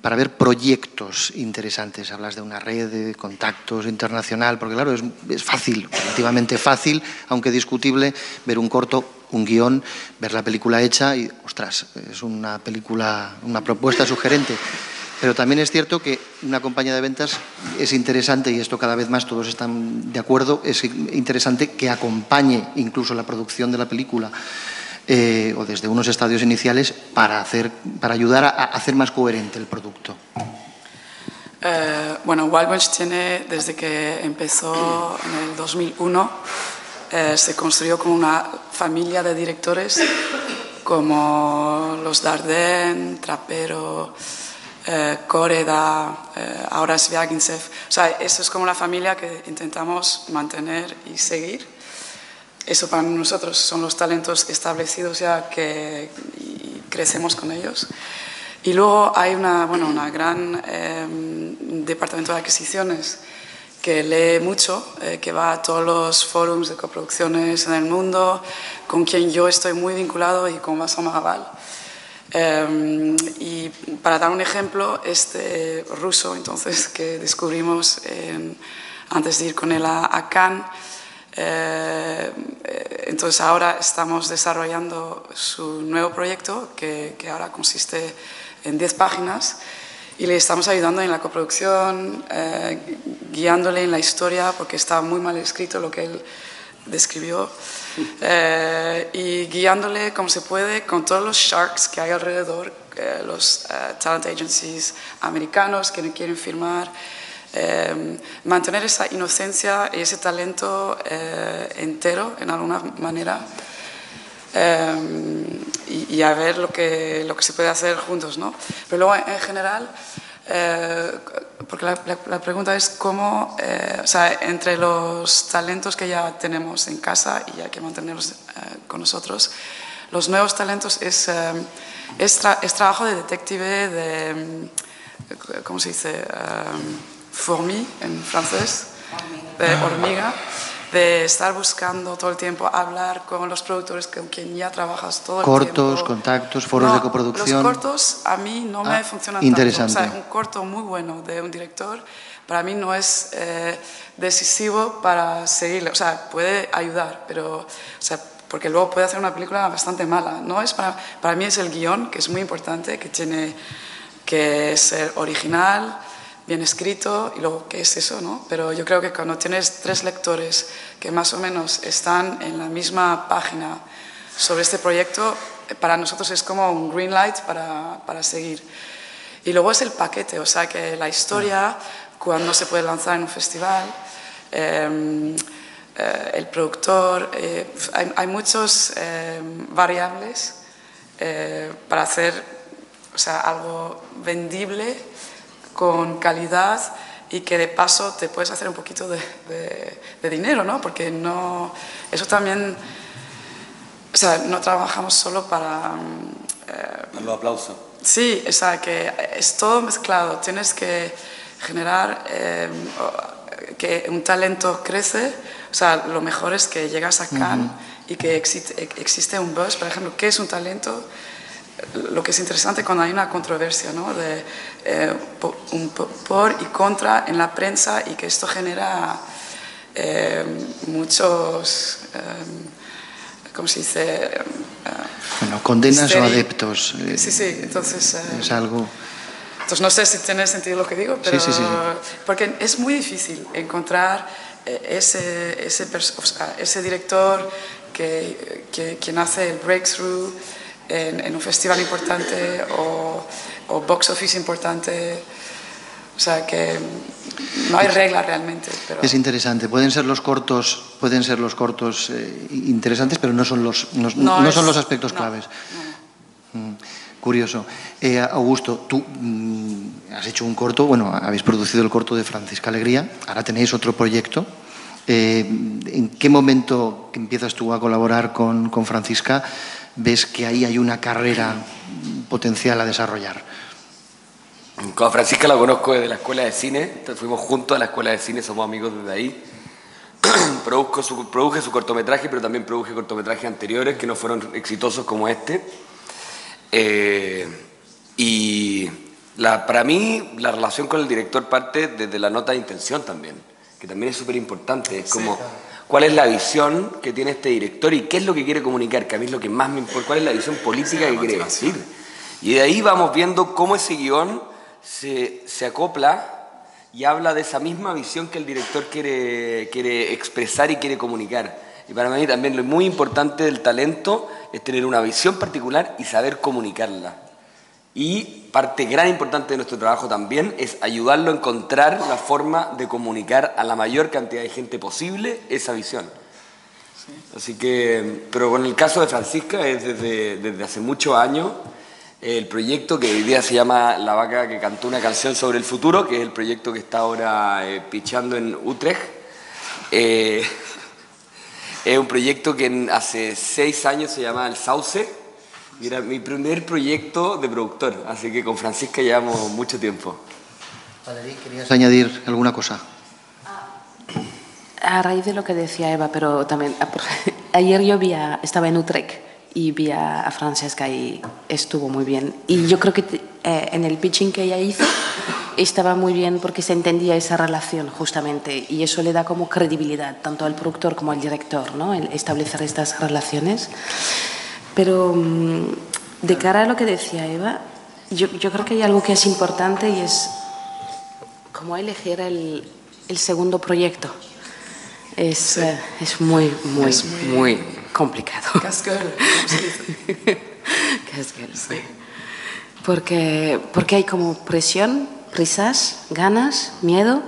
Speaker 1: para ver proyectos interesantes? Hablas de una red de contactos internacional, porque claro, es fácil, relativamente fácil, aunque discutible, ver un corto, un guión, ver la película hecha y, ostras, ostras, es una película, una propuesta sugerente. Pero también es cierto que una compañía de ventas es interesante, y esto cada vez más todos están de acuerdo, es interesante que acompañe incluso la producción de la película o desde unos estadios iniciales para ayudar a hacer más coherente el producto.
Speaker 2: Bueno, Wild Bunch tiene, desde que empezó en el 2001, se construyó como una familia de directores como los Dardenne, Trapero, Koreda, ahora Sviagintsev. O sea, eso es como una familia que intentamos mantener y seguir. Eso para nosotros son los talentos establecidos ya y crecemos con ellos. Y luego hay una gran departamento de adquisiciones que lee mucho, que va a todos los foros de coproducciones en el mundo, con quien yo estoy muy vinculado, y con Vincent Maraval. Y para dar un ejemplo, este ruso entonces que descubrimos antes de ir con él a Cannes, entonces ahora estamos desarrollando su nuevo proyecto que ahora consiste en 10 páginas, y le estamos ayudando en la coproducción, guiándole en la historia porque está muy mal escrito lo que él describió, y guiándole como se puede con todos los sharks que hay alrededor, los talent agencies americanos que no quieren firmar, mantener esa inocencia y ese talento entero en alguna manera, y a ver lo que se puede hacer juntos, ¿no? Pero luego en general, porque la pregunta es cómo, o sea, entre los talentos que ya tenemos en casa y hay que mantenerlos con nosotros, los nuevos talentos es trabajo de detective, ¿cómo se dice? Fourmi en francés, de hormiga, de estar buscando todo el tiempo, hablar con los productores con quien ya trabajas todo el tiempo.
Speaker 1: Cortos, contactos, foros de coproducción.
Speaker 2: Los cortos a mí no me funcionan
Speaker 1: interesante.
Speaker 2: tanto. O sea, un corto muy bueno de un director para mí no es decisivo para seguirle. O sea, puede ayudar, pero, o sea, porque luego puede hacer una película bastante mala. No es para mí es el guión, que es muy importante, que tiene que ser original, bien escrito, y luego qué es eso, ¿no? Pero yo creo que cuando tienes 3 lectores que más o menos están en la misma página sobre este proyecto, para nosotros es como un green light para seguir. Y luego es el paquete, o sea que la historia, cuando se puede lanzar en un festival, el productor, hay muchos variables para hacer, o sea, algo vendible, con calidad, y que de paso te puedes hacer un poquito de dinero, ¿no? Porque no, eso también, o sea, no trabajamos solo para
Speaker 3: los aplausos.
Speaker 2: Sí, o sea, que es todo mezclado. Tienes que generar que un talento crece. O sea, lo mejor es que llegas a Cannes y que existe un buzz. Por ejemplo, ¿qué es un talento? Lo que es interesante cuando hay una controversia, ¿no? De un por y contra en la prensa, y que esto genera muchos, ¿cómo se dice?
Speaker 1: Bueno, condenas o adeptos.
Speaker 2: Sí, entonces...
Speaker 1: es algo...
Speaker 2: Entonces no sé si tiene sentido lo que digo, pero... Sí. Porque es muy difícil encontrar ese director quien hace el breakthrough en un festival importante o box office importante. O sea que no hay regla realmente. Pero... Es
Speaker 1: interesante. Pueden ser los cortos interesantes, pero no son los aspectos claves. No. Curioso. Augusto, tú has hecho un corto, bueno, habéis producido el corto de Francisca Alegría, ahora tenéis otro proyecto. ¿En qué momento que empiezas tú a colaborar con Francisca ves que ahí hay una carrera potencial a desarrollar?
Speaker 3: Con Francisca la conozco desde la escuela de cine, entonces fuimos juntos a la escuela de cine, somos amigos desde ahí. Produje su cortometraje, pero también produje cortometrajes anteriores que no fueron exitosos como este. Para mí la relación con el director parte desde la nota de intención también, que también es súper importante. Es como cuál es la visión que tiene este director y qué es lo que quiere comunicar, que a mí es lo que más me importa, cuál es la visión política que quiere decir. Y de ahí vamos viendo cómo ese guión se acopla y habla de esa misma visión que el director quiere expresar y quiere comunicar. Y para mí también lo muy importante del talento es tener una visión particular y saber comunicarla. Y parte gran importante de nuestro trabajo también es ayudarlo a encontrar la forma de comunicar a la mayor cantidad de gente posible esa visión. Sí. Así que, pero con el caso de Francisca es desde hace muchos años el proyecto que hoy día se llama La vaca que cantó una canción sobre el futuro, que es el proyecto que está ahora pitchando en Utrecht. Es un proyecto que hace 6 años se llama El Sauce. Y era mi primer proyecto de productor, así que con Francisca llevamos mucho tiempo.
Speaker 1: Valerie, ¿querías añadir alguna cosa?
Speaker 5: A raíz de lo que decía Eva, pero también ayer yo estaba en Utrecht y vi a Francesca y estuvo muy bien. Y yo creo que en el pitching que ella hizo estaba muy bien porque se entendía esa relación justamente y eso le da como credibilidad tanto al productor como al director, ¿no? El establecer estas relaciones. Pero de cara a lo que decía Eva, yo creo que hay algo que es importante y es cómo elegir el segundo proyecto. Es muy complicado.
Speaker 2: Cascade.
Speaker 5: Cascade, sí. Porque hay como presión, prisas, ganas, miedo.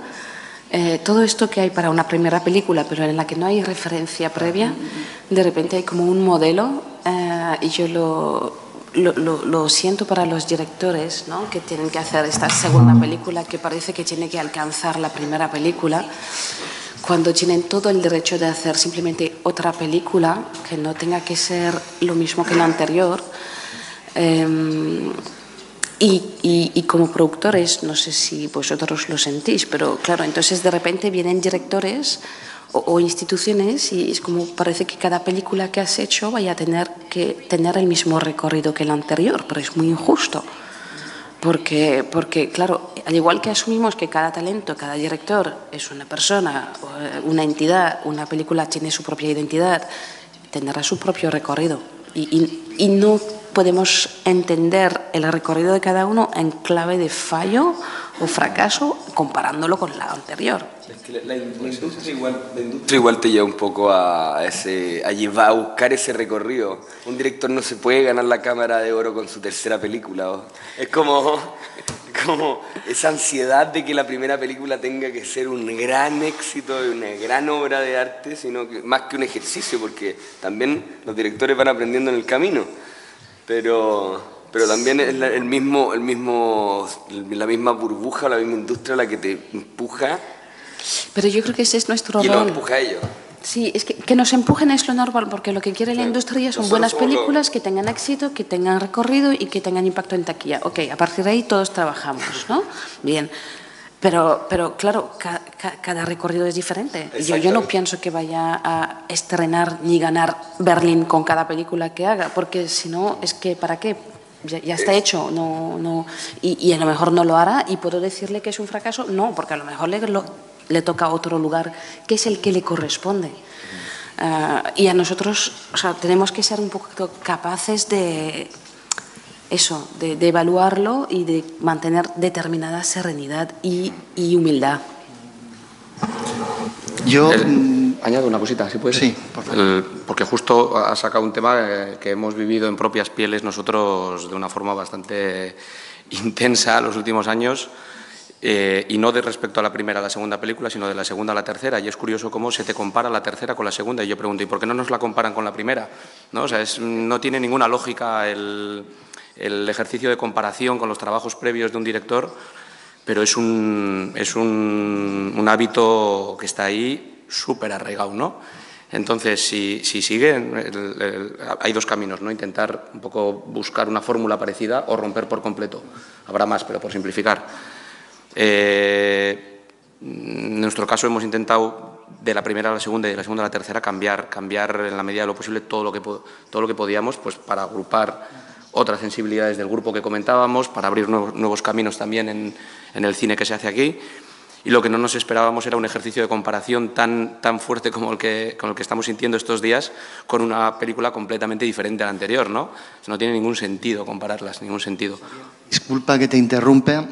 Speaker 5: Todo esto que hay para una primera película, pero en la que no hay referencia previa, de repente hay como un modelo y yo lo siento para los directores, ¿no? Que tienen que hacer esta segunda película que parece que tiene que alcanzar la primera película, cuando tienen todo el derecho de hacer simplemente otra película que no tenga que ser lo mismo que la anterior. Y como productores, no sé si vosotros lo sentís, pero claro, entonces de repente vienen directores o instituciones y es como parece que cada película que has hecho vaya a tener que tener el mismo recorrido que la anterior, pero es muy injusto. Porque claro, al igual que asumimos que cada talento, cada director es una persona, una entidad, una película tiene su propia identidad, tendrá su propio recorrido y no podemos entender el recorrido de cada uno en clave de fallo o fracaso comparándolo con la anterior.
Speaker 3: Es que la industria igual te lleva un poco a buscar ese recorrido. Un director no se puede ganar la Cámara de Oro con su tercera película. Es como esa ansiedad de que la primera película tenga que ser un gran éxito, una gran obra de arte, sino que más que un ejercicio, porque también los directores van aprendiendo en el camino. Pero también es la misma burbuja, la misma industria la que te empuja.
Speaker 5: Pero yo creo que ese es nuestro rol.
Speaker 3: Y lo empuja a ellos.
Speaker 5: Sí, es que nos empujen es lo normal, porque lo que quiere la industria son buenas películas que tengan éxito, que tengan recorrido y que tengan impacto en taquilla. Ok, a partir de ahí todos trabajamos, ¿no? Bien. Pero claro, cada recorrido es diferente. Yo no pienso que vaya a estrenar ni ganar Berlín con cada película que haga, porque si no, es que ¿para qué? Ya está hecho, y a lo mejor no lo hará y puedo decirle que es un fracaso, no, porque a lo mejor le toca a otro lugar que es el que le corresponde. Y a nosotros, o sea, tenemos que ser un poco capaces de eso, de evaluarlo y de mantener determinada serenidad y humildad.
Speaker 1: Yo
Speaker 4: añado una cosita, si puedes.
Speaker 1: Sí, por favor.
Speaker 4: Porque justo has sacado un tema que hemos vivido en propias pieles nosotros de una forma bastante intensa los últimos años, y no de respecto a la primera a la segunda película, sino de la segunda a la tercera. Y es curioso cómo se te compara la tercera con la segunda. Y yo pregunto, ¿y por qué no nos la comparan con la primera? ¿No? O sea, no tiene ninguna lógica el ejercicio de comparación con los trabajos previos de un director, pero es un hábito que está ahí súper arraigado, ¿no? Entonces, si sigue, hay dos caminos, ¿no? Intentar un poco buscar una fórmula parecida o romper por completo. Habrá más, pero por simplificar. En nuestro caso hemos intentado de la primera a la segunda y de la segunda a la tercera cambiar en la medida de lo posible todo lo que podíamos, pues para agrupar otras sensibilidades del grupo que comentábamos, para abrir nuevos caminos también en el cine que se hace aquí. y lo que no nos esperábamos era un ejercicio de comparación tan fuerte como con el que estamos sintiendo estos días con una película completamente diferente a la anterior, ¿no? No tiene ningún sentido compararlas, ningún sentido.
Speaker 1: Disculpa que te interrumpa.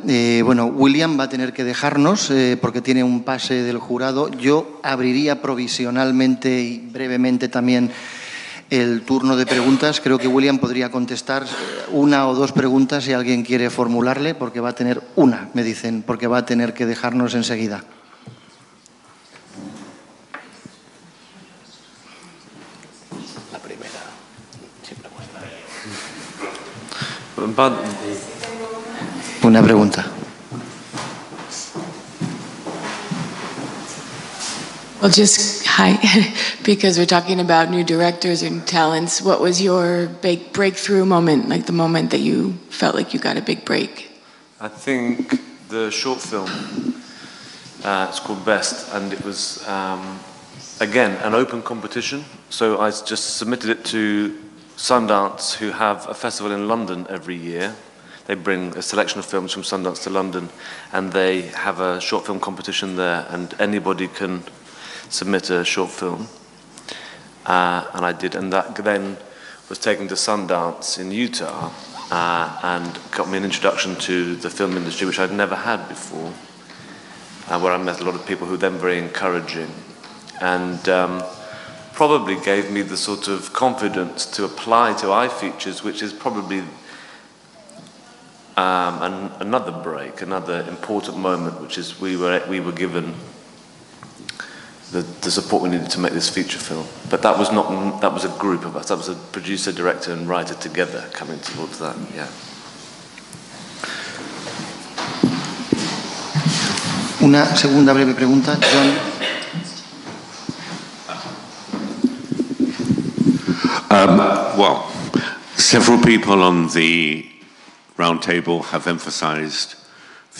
Speaker 1: Bueno, William va a tener que dejarnos porque tiene un pase del jurado. Yo abriría provisionalmente y brevemente también el turno de preguntas. Creo que William podría contestar una o dos preguntas si alguien quiere formularle, porque va a tener una, me dicen, porque va a tener que dejarnos enseguida.
Speaker 4: La primera. Siempre
Speaker 1: Una pregunta.
Speaker 8: Well, just, hi, because we're talking about new directors and talents, what was your big breakthrough moment, like the moment that you felt like you got a big break?
Speaker 6: I think the short film, it's called Best, and it was, again, an open competition. So I just submitted it to Sundance, who have a festival in London every year. They bring a selection of films from Sundance to London, and they have a short film competition there, and anybody can submit a short film, and I did, and that then was taken to Sundance in Utah, and got me an introduction to the film industry, which I'd never had before, where I met a lot of people who were then very encouraging, and probably gave me the sort of confidence to apply to iFeatures, which is probably another break, another important moment, which is we were given the support we needed to make this feature film. But that was a group of us. That was a producer, director and writer together coming towards that, yeah.
Speaker 1: Una segunda breve pregunta, John.
Speaker 7: Well, several people on the round table have emphasized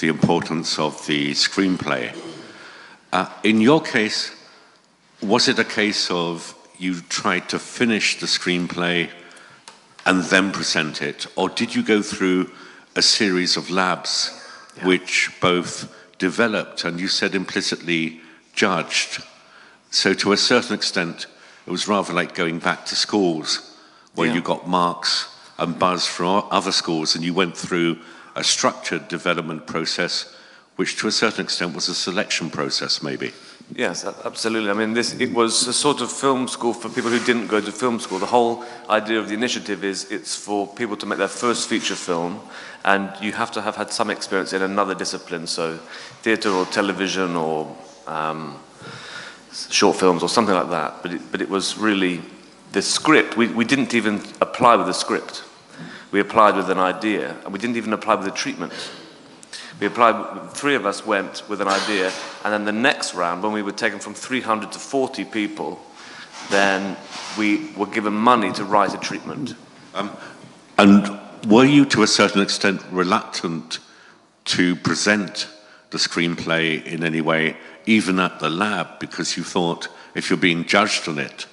Speaker 7: the importance of the screenplay. In your case, was it a case of you tried to finish the screenplay and then present it, or did you go through a series of labs which both developed and you said implicitly judged? So to a certain extent, it was rather like going back to schools where you got marks and buzz from other schools and you went through a structured development process, which to a certain extent was a selection process maybe.
Speaker 6: Yes, absolutely. I mean, it was a sort of film school for people who didn't go to film school. The whole idea of the initiative is it's for people to make their first feature film, and you have to have had some experience in another discipline, so theatre or television or short films or something like that. But it was really the script. We didn't even apply with the script. We applied with an idea, and we didn't even apply with the treatment. We applied, 3 of us went with an idea, and then the next round, when we were taken from 300 to 40 people, then we were given money to write a treatment.
Speaker 7: And were you to a certain extent reluctant to present the screenplay in any way, even at the lab, because you thought if you're being judged on it,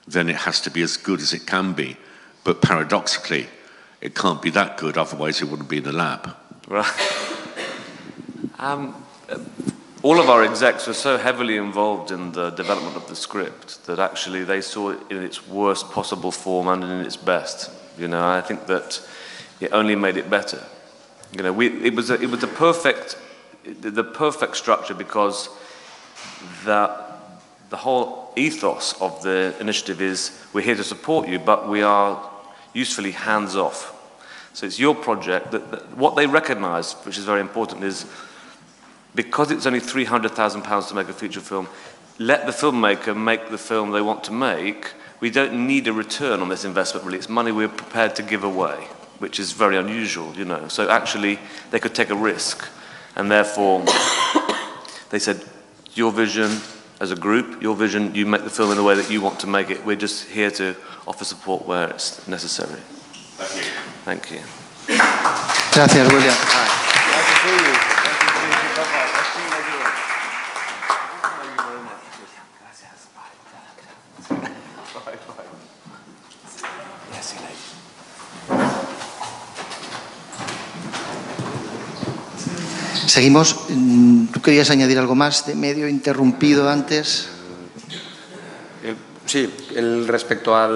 Speaker 7: then it has to be as good as it can be. But paradoxically, it can't be that good, otherwise it wouldn't be in the lab.
Speaker 6: Right. All of our execs were so heavily involved in the development of the script that actually they saw it in its worst possible form and in its best. You know, I think that it only made it better. You know, it was the perfect structure, because the whole ethos of the initiative is we're here to support you, but we are usefully hands-off. So it's your project. What they recognise, which is very important, is because it's only £300,000 to make a feature film, let the filmmaker make the film they want to make. We don't need a return on this investment, really. It's money we're prepared to give away, which is very unusual, you know. So actually, they could take a risk. And therefore, they said, your vision as a group, your vision, you make the film in the way that you want to make it. We're just here to offer support where it's necessary. Thank you.
Speaker 1: Gracias, William. Seguimos. ¿Tú querías añadir algo más de medio interrumpido antes?
Speaker 4: Sí, respecto a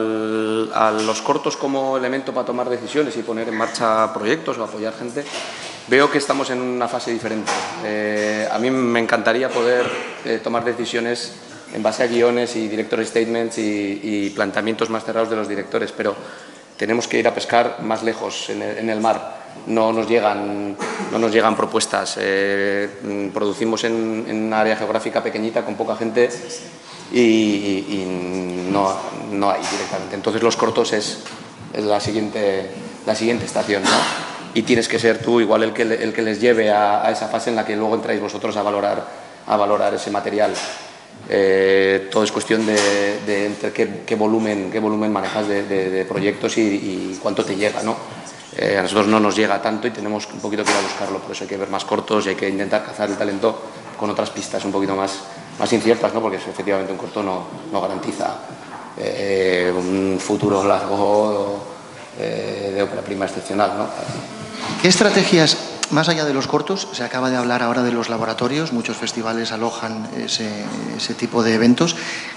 Speaker 4: los cortos como elemento para tomar decisiones y poner en marcha proyectos o apoyar gente, veo que estamos en una fase diferente. A mí me encantaría poder tomar decisiones en base a guiones y director statements y planteamientos más cerrados de los directores, pero tenemos que ir a pescar más lejos en el mar. No nos llegan propuestas. Producimos en una área geográfica pequeñita con poca gente y no hay directamente. Entonces los cortos es la siguiente estación, ¿no? Y tienes que ser tú igual el que les lleve a esa fase en la que luego entráis vosotros a valorar ese material. Todo es cuestión de entre qué volumen manejas de proyectos y cuánto te llega, ¿no? A nosotros no nos llega tanto y tenemos un poquito que ir a buscarlo, por eso hay que ver más cortos y hay que intentar cazar el talento con otras pistas un poquito más inciertas, ¿no? Porque efectivamente un corto no garantiza un futuro largo de ópera prima excepcional, ¿no?
Speaker 1: ¿Qué estrategias, más allá de los cortos, se acaba de hablar ahora de los laboratorios, muchos festivales alojan ese tipo de eventos,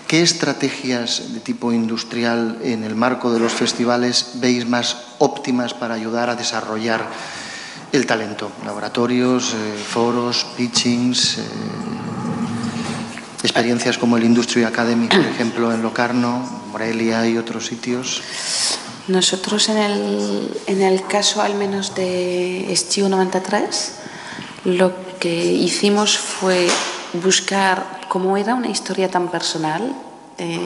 Speaker 1: ¿qué estrategias de tipo industrial en el marco de los festivales veis más óptimas para ayudar a desarrollar el talento? Laboratorios, foros, pitchings, experiencias como el Industry Academy, por ejemplo, en Locarno, Morelia y otros sitios.
Speaker 5: Nosotros en el caso al menos de Estío 93, lo que hicimos fue buscar, como era una historia tan personal,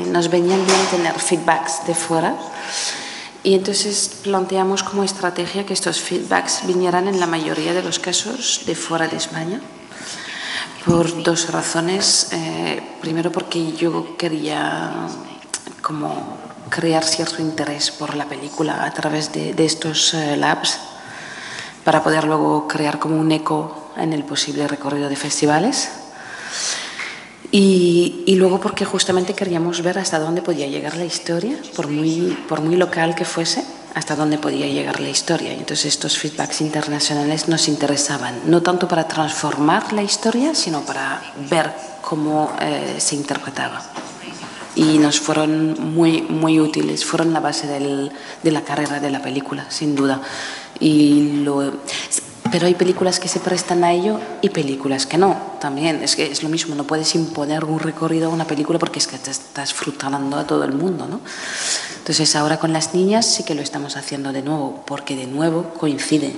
Speaker 5: nos venían bien tener feedbacks de fuera y entonces planteamos como estrategia que estos feedbacks vinieran en la mayoría de los casos de fuera de España. Por dos razones. Primero porque yo quería como crear cierto interés por la película a través de estos labs para poder luego crear como un eco en el posible recorrido de festivales. Y luego porque justamente queríamos ver hasta dónde podía llegar la historia, por muy local que fuese, hasta dónde podía llegar la historia. Entonces estos feedbacks internacionales nos interesaban, no tanto para transformar la historia, sino para ver cómo se interpretaba. Y nos fueron muy útiles, fueron la base de la carrera de la película, sin duda. Pero hay películas que se prestan a ello y películas que no, también. Es que es lo mismo, no puedes imponer un recorrido a una película porque es que te estás frustrando a todo el mundo, ¿no? Entonces ahora con las niñas sí que lo estamos haciendo de nuevo, porque de nuevo coincide.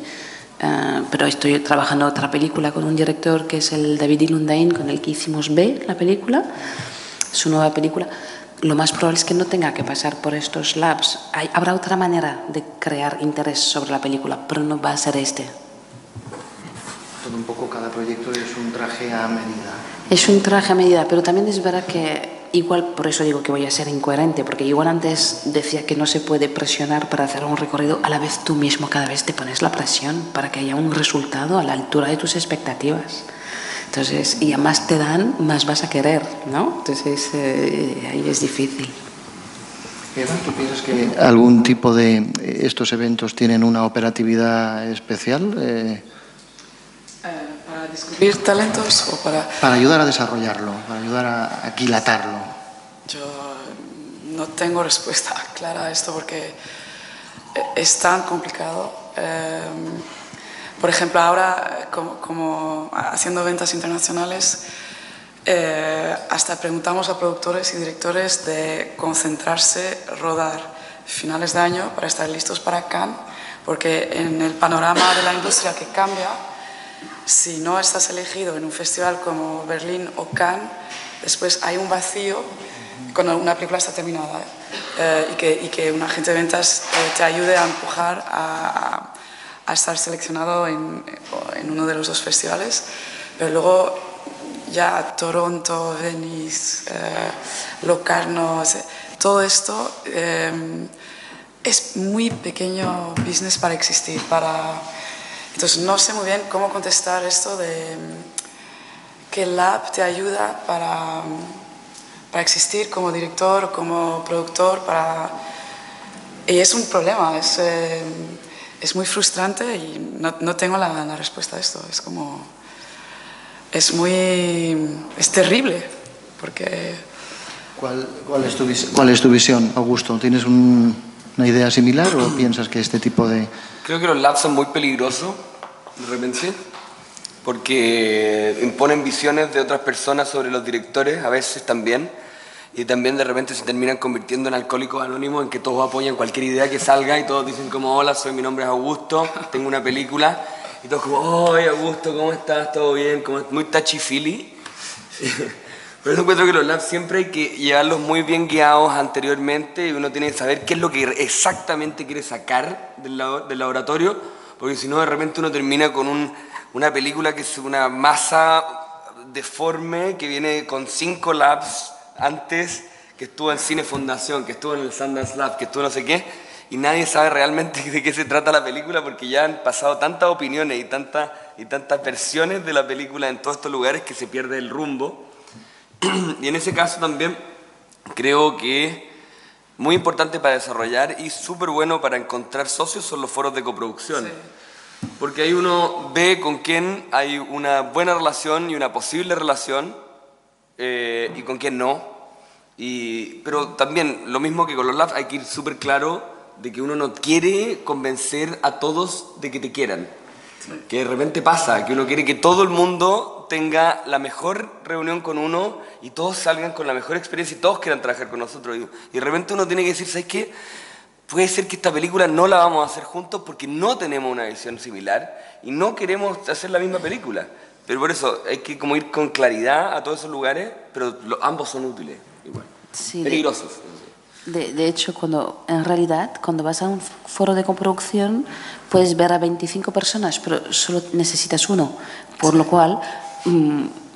Speaker 5: Pero estoy trabajando otra película con un director que es el David Ilundain, con el que hicimos B, la película, su nueva película. Lo más probable es que no tenga que pasar por estos labs. Habrá otra manera de crear interés sobre la película, pero no va a ser este.
Speaker 1: Todo un poco, cada proyecto es un traje a medida.
Speaker 5: Es un traje a medida, pero también es verdad que igual, por eso digo que voy a ser incoherente, porque igual antes decía que no se puede presionar para hacer un recorrido, a la vez tú mismo cada vez te pones la presión para que haya un resultado a la altura de tus expectativas. Entonces, y a más te dan, más vas a querer, ¿no? Entonces, ahí es difícil.
Speaker 1: Eva, ¿tú piensas que algún tipo de estos eventos tienen una operatividad especial?
Speaker 2: ¿Para descubrir talentos o para...?
Speaker 1: Para ayudar a desarrollarlo, para ayudar a aquilatarlo.
Speaker 2: Yo no tengo respuesta clara a esto porque es tan complicado. Por ejemplo, ahora, como haciendo ventas internacionales, hasta preguntamos a productores y directores de concentrarse, rodar finales de año para estar listos para Cannes, porque en el panorama de la industria que cambia, si no estás elegido en un festival como Berlín o Cannes, después hay un vacío cuando una película está terminada y que un agente de ventas te ayude a empujar a estar seleccionado en uno de los dos festivales. Pero luego ya Toronto, Venice, Locarno, todo esto es muy pequeño business para existir, Entonces no sé muy bien cómo contestar esto de que el lab te ayuda para existir como director o como productor. Y es un problema, es muy frustrante y no tengo la respuesta a esto. Es como es terrible, porque...
Speaker 1: ¿Cuál es tu visión, Augusto? ¿Tienes una idea similar o piensas que este tipo de...?
Speaker 3: Creo que los labs son muy peligrosos, de repente, porque imponen visiones de otras personas sobre los directores, a veces también, y también de repente se terminan convirtiendo en alcohólicos anónimos, en que todos apoyan cualquier idea que salga y todos dicen como, hola, mi nombre es Augusto, tengo una película, y todos como, hola Augusto, ¿cómo estás? ¿Todo bien? Muy touchy-feely. Por eso encuentro que los labs siempre hay que llevarlos muy bien guiados anteriormente y uno tiene que saber qué es lo que exactamente quiere sacar del laboratorio, porque si no de repente uno termina con una película que es una masa deforme que viene con 5 labs antes, que estuvo en Cine Fundación, que estuvo en el Sundance Lab, que estuvo no sé qué, y nadie sabe realmente de qué se trata la película porque ya han pasado tantas opiniones y tantas versiones de la película en todos estos lugares que se pierde el rumbo. Y en ese caso también creo que muy importante para desarrollar y súper bueno para encontrar socios son los foros de coproducción. Sí. Porque ahí uno ve con quién hay una buena relación y una posible relación y con quién no. Pero también, lo mismo que con los labs, hay que ir súper claro de que uno no quiere convencer a todos de que te quieran. Sí. Que de repente pasa, que uno quiere que todo el mundo tenga la mejor reunión con uno y todos salgan con la mejor experiencia y todos quieran trabajar con nosotros. Y de repente uno tiene que decir, ¿sabes qué? Puede ser que esta película no la vamos a hacer juntos porque no tenemos una visión similar y no queremos hacer la misma película. Pero por eso hay que como ir con claridad a todos esos lugares, pero ambos son útiles, igual. Sí, peligrosos.
Speaker 5: De hecho, en realidad, cuando vas a un foro de coproducción, puedes ver a 25 personas, pero solo necesitas uno. Por lo cual,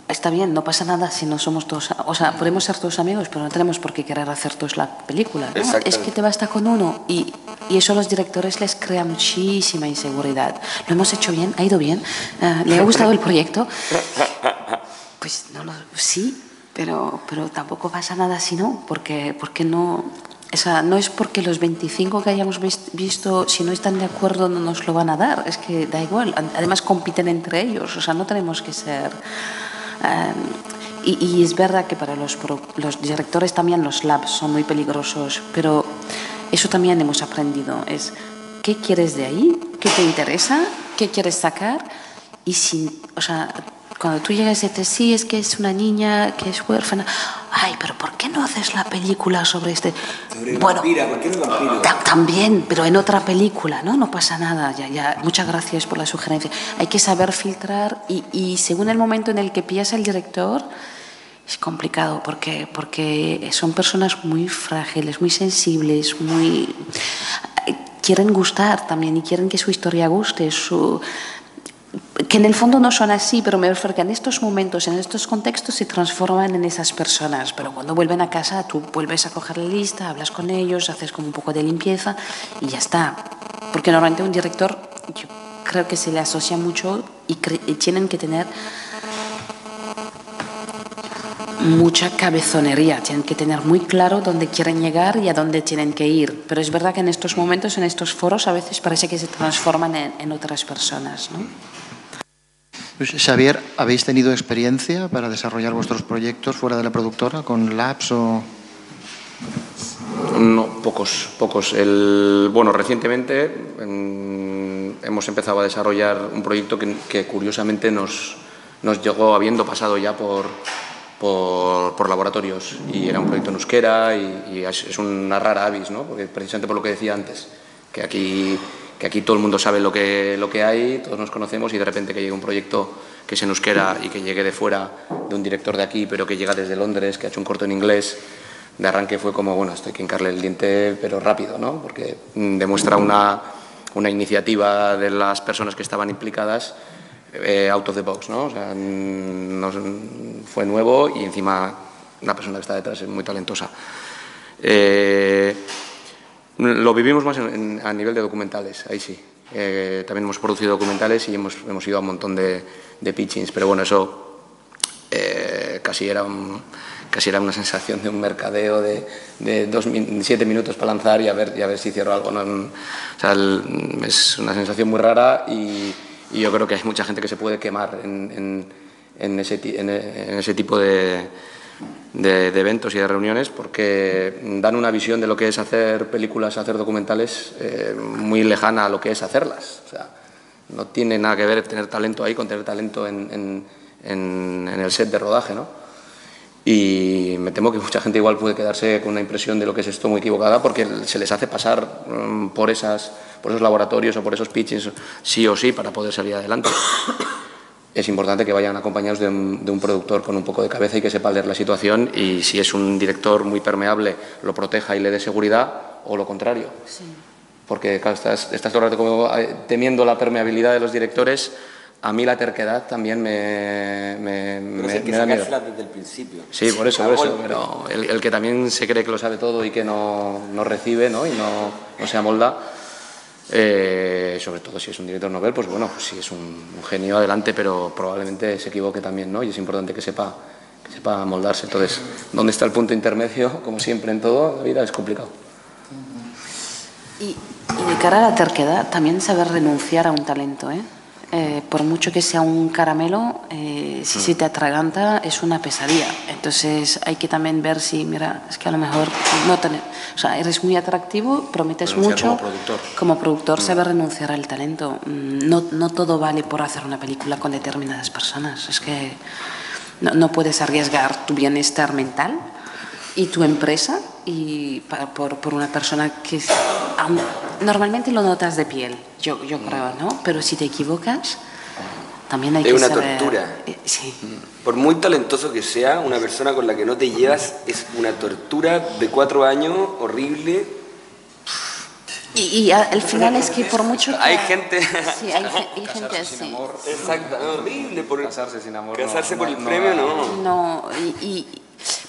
Speaker 5: está bien, no pasa nada si no somos todos... O sea, podemos ser todos amigos, pero no tenemos por qué querer hacer todos la película, ¿no? Es que te basta con uno. Y eso a los directores les crea muchísima inseguridad. ¿Lo hemos hecho bien? ¿Ha ido bien? ¿Le ha gustado el proyecto? Pues sí. Pero tampoco pasa nada si no, porque no, no es porque los 25 que hayamos visto, si no están de acuerdo, no nos lo van a dar, es que da igual, además compiten entre ellos, o sea, no tenemos que ser... Y es verdad que para los directores también los labs son muy peligrosos, pero eso también hemos aprendido, es ¿qué quieres de ahí? ¿Qué te interesa? ¿Qué quieres sacar? Y cuando tú llegas y dices, sí, es que es una niña que es huérfana. Ay, pero ¿por qué no haces la película sobre este?
Speaker 3: Sobre vampira, ¿por qué no vampiro?
Speaker 5: También, pero en otra película, ¿no? No pasa nada. Ya. Muchas gracias por la sugerencia. Hay que saber filtrar y según el momento en el que pillas al director, es complicado porque son personas muy frágiles, muy sensibles, quieren gustar también y quieren que su historia guste, que en el fondo no son así, pero me refiero que en estos momentos, en estos contextos se transforman en esas personas, pero cuando vuelven a casa tú vuelves a coger la lista, hablas con ellos, haces como un poco de limpieza y ya está. Porque normalmente un director, yo creo que se le asocia mucho y tienen que tener mucha cabezonería, tienen que tener muy claro dónde quieren llegar y a dónde tienen que ir. Pero es verdad que en estos momentos, en estos foros, a veces parece que se transforman en otras personas, ¿no?
Speaker 1: Xavier, ¿habéis tenido experiencia para desarrollar vuestros proyectos fuera de la productora con labs o...?
Speaker 4: No, pocos. Bueno, recientemente hemos empezado a desarrollar un proyecto que curiosamente nos llegó habiendo pasado ya por laboratorios y era un proyecto en euskera y es una rara avis, ¿no? Porque precisamente por lo que decía antes, que aquí todo el mundo sabe lo que hay, todos nos conocemos y de repente que llegue un proyecto que es en euskera y que llegue de fuera de un director de aquí pero que llega desde Londres, que ha hecho un corto en inglés, de arranque fue como, bueno, esto hay que hincarle el diente pero rápido, ¿no? Porque demuestra una iniciativa de las personas que estaban implicadas out of the box, ¿no? O sea, fue nuevo y encima la persona que está detrás es muy talentosa. Lo vivimos más a nivel de documentales, ahí sí. También hemos producido documentales y hemos ido a un montón de pitchings, pero bueno, eso casi era una sensación de un mercadeo de 7 minutos para lanzar y a ver si cierro algo, ¿no? O sea, es una sensación muy rara y yo creo que hay mucha gente que se puede quemar en en ese tipo de eventos y de reuniones, porque dan una visión de lo que es hacer películas, hacer documentales muy lejana a lo que es hacerlas. O sea, no tiene nada que ver tener talento ahí con tener talento en el set de rodaje, ¿no? Y me temo que mucha gente igual puede quedarse con una impresión de lo que es esto muy equivocada, porque se les hace pasar por esos laboratorios o por esos pitchings sí o sí para poder salir adelante. Es importante que vayan acompañados de un productor con un poco de cabeza y que sepa leer la situación, y si es un director muy permeable, lo proteja y le dé seguridad, o lo contrario. Sí. Porque claro, estás todo el rato como temiendo la permeabilidad de los directores. A mí la terquedad también me da miedo.
Speaker 3: Desde el principio.
Speaker 4: Sí, por eso, pero el que también se cree que lo sabe todo y que no recibe, ¿no? Y no se amolda. Sobre todo si es un director novel, pues bueno, pues si es un genio, adelante, pero probablemente se equivoque también, ¿no? Y es importante que sepa moldarse. Entonces, ¿dónde está el punto intermedio? Como siempre en todo, la vida es complicado.
Speaker 5: Y de cara a la terquedad, también saber renunciar a un talento, ¿eh? Por mucho que sea un caramelo, si se te atraganta es una pesadilla. Entonces hay que también ver si, mira, es que a lo mejor no tener, o sea, eres muy atractivo, prometes mucho. Como productor saber renunciar al talento. No todo vale por hacer una película con determinadas personas. Es que no puedes arriesgar tu bienestar mental y tu empresa y por una persona que normalmente lo notas de piel, yo creo, ¿no? Pero si te equivocas, también hay que saber...
Speaker 3: Es una tortura.
Speaker 5: Sí.
Speaker 3: Por muy talentoso que sea, una persona con la que no te llevas es una tortura de 4 años, horrible.
Speaker 5: Y al final es que por mucho que...
Speaker 3: Hay gente...
Speaker 5: Sí, hay gente así.
Speaker 3: Amor. Exacto, horrible.
Speaker 4: Casarse sin amor.
Speaker 3: Casarse por el premio, no.
Speaker 5: No,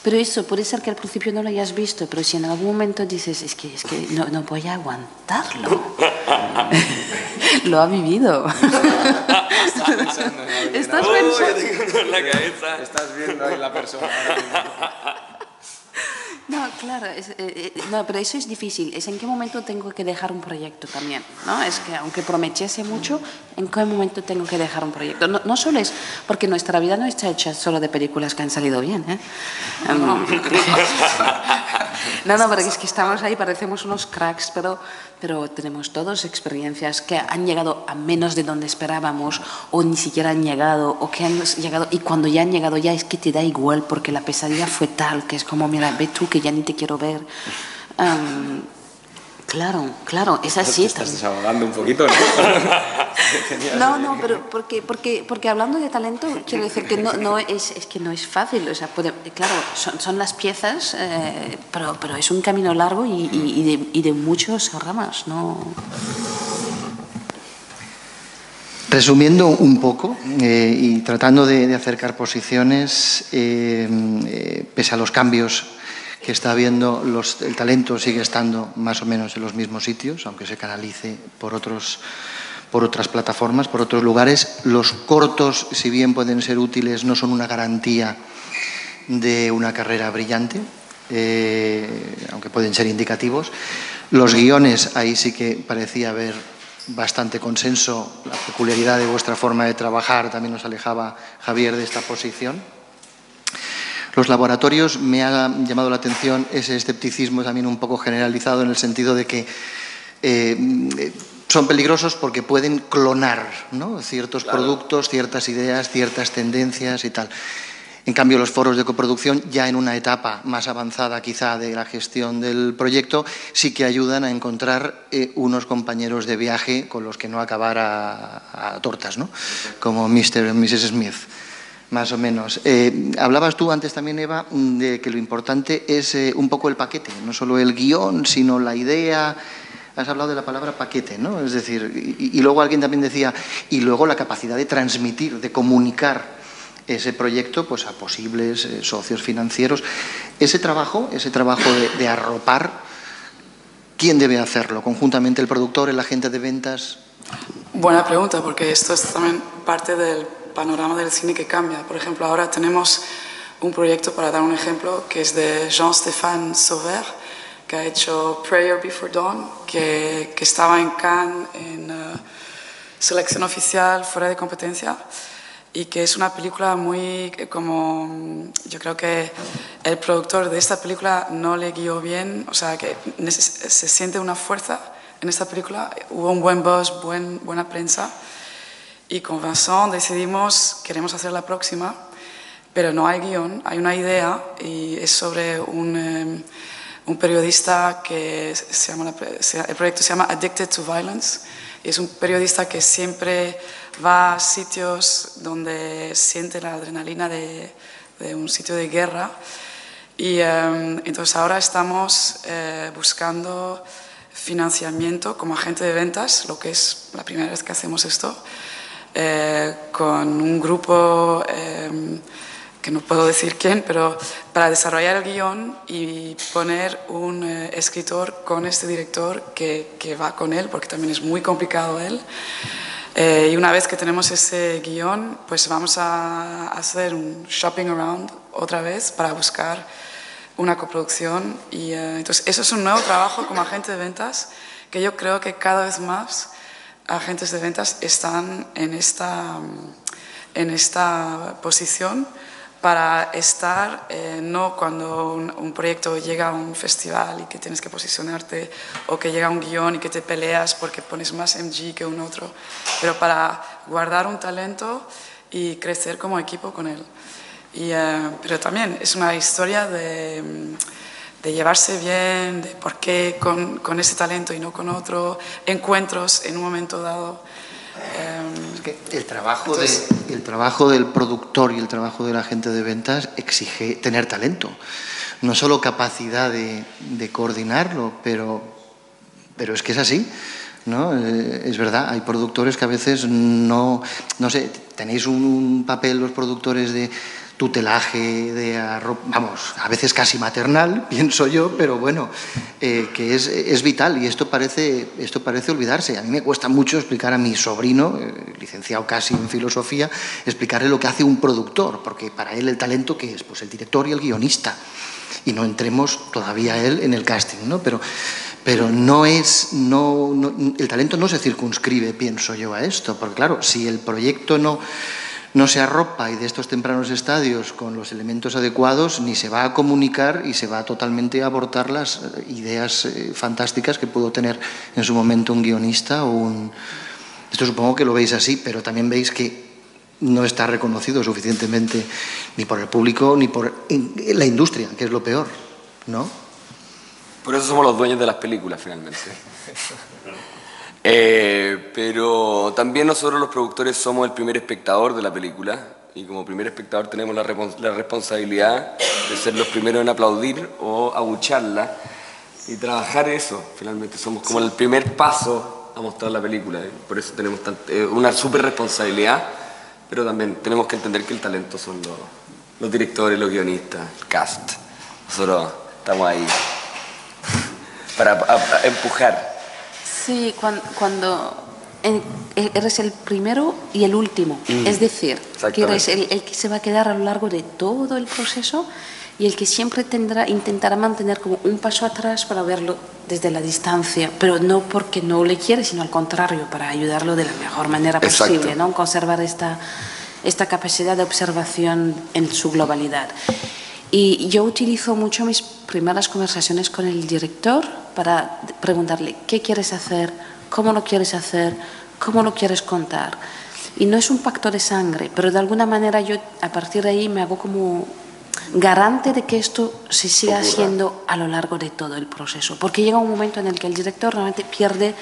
Speaker 5: pero eso, puede ser que al principio no lo hayas visto, pero si en algún momento dices, es que no voy a aguantarlo. Lo ha vivido. Estás pensando
Speaker 3: en la cabeza.
Speaker 4: Estás viendo ahí la persona.
Speaker 5: No, claro, no, pero eso es difícil. Es en qué momento tengo que dejar un proyecto también, ¿no? Es que aunque prometiese mucho, ¿en qué momento tengo que dejar un proyecto? No solo es porque nuestra vida no está hecha solo de películas que han salido bien, ¿eh? No, porque es que estamos ahí, parecemos unos cracks, pero tenemos todos experiencias que han llegado a menos de donde esperábamos, o ni siquiera han llegado, o que han llegado, y cuando ya han llegado ya es que te da igual, porque la pesadilla fue tal, que es como, mira, ve tú que ya ni te quiero ver. Claro, es así.
Speaker 4: Te estás desahogando un poquito, ¿no?
Speaker 5: No, pero porque hablando de talento, quiero decir que no es fácil. O sea, claro, son las piezas, pero es un camino largo y de muchos ramas, ¿no?
Speaker 1: Resumiendo un poco y tratando de acercar posiciones, pese a los cambios que está habiendo, el talento sigue estando más o menos en los mismos sitios, aunque se canalice por otras plataformas, por otros lugares. Los cortos, si bien pueden ser útiles, no son una garantía de una carrera brillante, aunque pueden ser indicativos. Los guiones, ahí sí que parecía haber bastante consenso. La peculiaridad de vuestra forma de trabajar también nos alejaba, Javier, de esta posición. Los laboratorios, me ha llamado la atención ese escepticismo también un poco generalizado, en el sentido de que son peligrosos porque pueden clonar, ¿no?, ciertos productos, ciertas ideas, ciertas tendencias y tal. En cambio, los foros de coproducción, ya en una etapa más avanzada quizá de la gestión del proyecto, sí que ayudan a encontrar unos compañeros de viaje con los que no acabar a tortas, ¿no?, como Mr. y Mrs. Smith. Más o menos. Hablabas tú antes también, Eva, de que lo importante es un poco el paquete, no solo el guión, sino la idea. Has hablado de la palabra paquete, ¿no? Es decir, y luego alguien también decía, y luego la capacidad de transmitir, de comunicar ese proyecto pues a posibles socios financieros. Ese trabajo de arropar, ¿quién debe hacerlo? ¿Conjuntamente el productor, el agente de ventas?
Speaker 2: Buena pregunta, porque esto es también parte del panorama del cine que cambia. Por ejemplo, ahora tenemos un proyecto, para dar un ejemplo, que es de Jean-Stéphane Sauveur, que ha hecho Prayer Before Dawn, que estaba en Cannes en selección oficial, fuera de competencia, y que es una película muy como, yo creo que el productor de esta película no le guió bien, o sea que se siente una fuerza en esta película, hubo un buen buzz, buena prensa, y con Vincent decidimos, queremos hacer la próxima, pero no hay guión, hay una idea y es sobre un periodista que el proyecto se llama Addicted to Violence, y es un periodista que siempre va a sitios donde siente la adrenalina de un sitio de guerra, y entonces ahora estamos buscando financiamiento como agente de ventas, lo que es la primera vez que hacemos esto, con un grupo que no puedo decir quién, pero para desarrollar el guión y poner un escritor con este director que va con él, porque también es muy complicado él. Y una vez que tenemos ese guión, pues vamos a hacer un shopping around otra vez para buscar una coproducción. Y entonces eso es un nuevo trabajo como agente de ventas, que yo creo que cada vez más agentes de ventas están en esta posición para estar, no cuando un proyecto llega a un festival y que tienes que posicionarte, o que llega un guión y que te peleas porque pones más MG que un otro, pero para guardar un talento y crecer como equipo con él. Pero también es una historia de llevarse bien, de por qué con ese talento y no con otro, encuentros en un momento dado.
Speaker 1: Es que el trabajo del productor y el trabajo del agente de ventas exige tener talento, no solo capacidad de coordinarlo, pero es que es así, ¿no? Es verdad, hay productores que a veces no sé, tenéis un papel los productores de tutelaje, vamos, a veces casi maternal, pienso yo, pero bueno, que es vital, y esto parece olvidarse. A mí me cuesta mucho explicar a mi sobrino, licenciado casi en filosofía, explicarle lo que hace un productor, porque para él el talento, ¿qué es? Pues el director y el guionista, y no entremos todavía él en el casting, ¿no? Pero el talento no se circunscribe, pienso yo, a esto, porque claro, si el proyecto no se arropa y de estos tempranos estadios con los elementos adecuados, ni se va a comunicar y se va totalmente a abortar las ideas fantásticas que pudo tener en su momento un guionista Esto supongo que lo veis así, pero también veis que no está reconocido suficientemente ni por el público ni por la industria, que es lo peor, ¿no?
Speaker 3: Por eso somos los dueños de las películas, finalmente. Pero también nosotros los productores somos el primer espectador de la película, y como primer espectador tenemos la responsabilidad de ser los primeros en aplaudir o abucharla y trabajar eso. Finalmente somos como el primer paso a mostrar la película, por eso tenemos una súper responsabilidad, pero también tenemos que entender que el talento son los directores, los guionistas, el cast. Nosotros estamos ahí para empujar.
Speaker 5: Sí, cuando eres el primero y el último, es decir, que eres el que se va a quedar a lo largo de todo el proceso y el que siempre intentará mantener como un paso atrás para verlo desde la distancia, pero no porque no le quiere, sino al contrario, para ayudarlo de la mejor manera posible, ¿no? Conservar esta capacidad de observación en su globalidad. Y yo utilizo mucho mis primeras conversaciones con el director para preguntarle qué quieres hacer, cómo lo quieres hacer, cómo lo quieres contar. Y no es un pacto de sangre, pero de alguna manera yo a partir de ahí me hago como garante de que esto se siga haciendo a lo largo de todo el proceso. Porque llega un momento en el que el director realmente pierde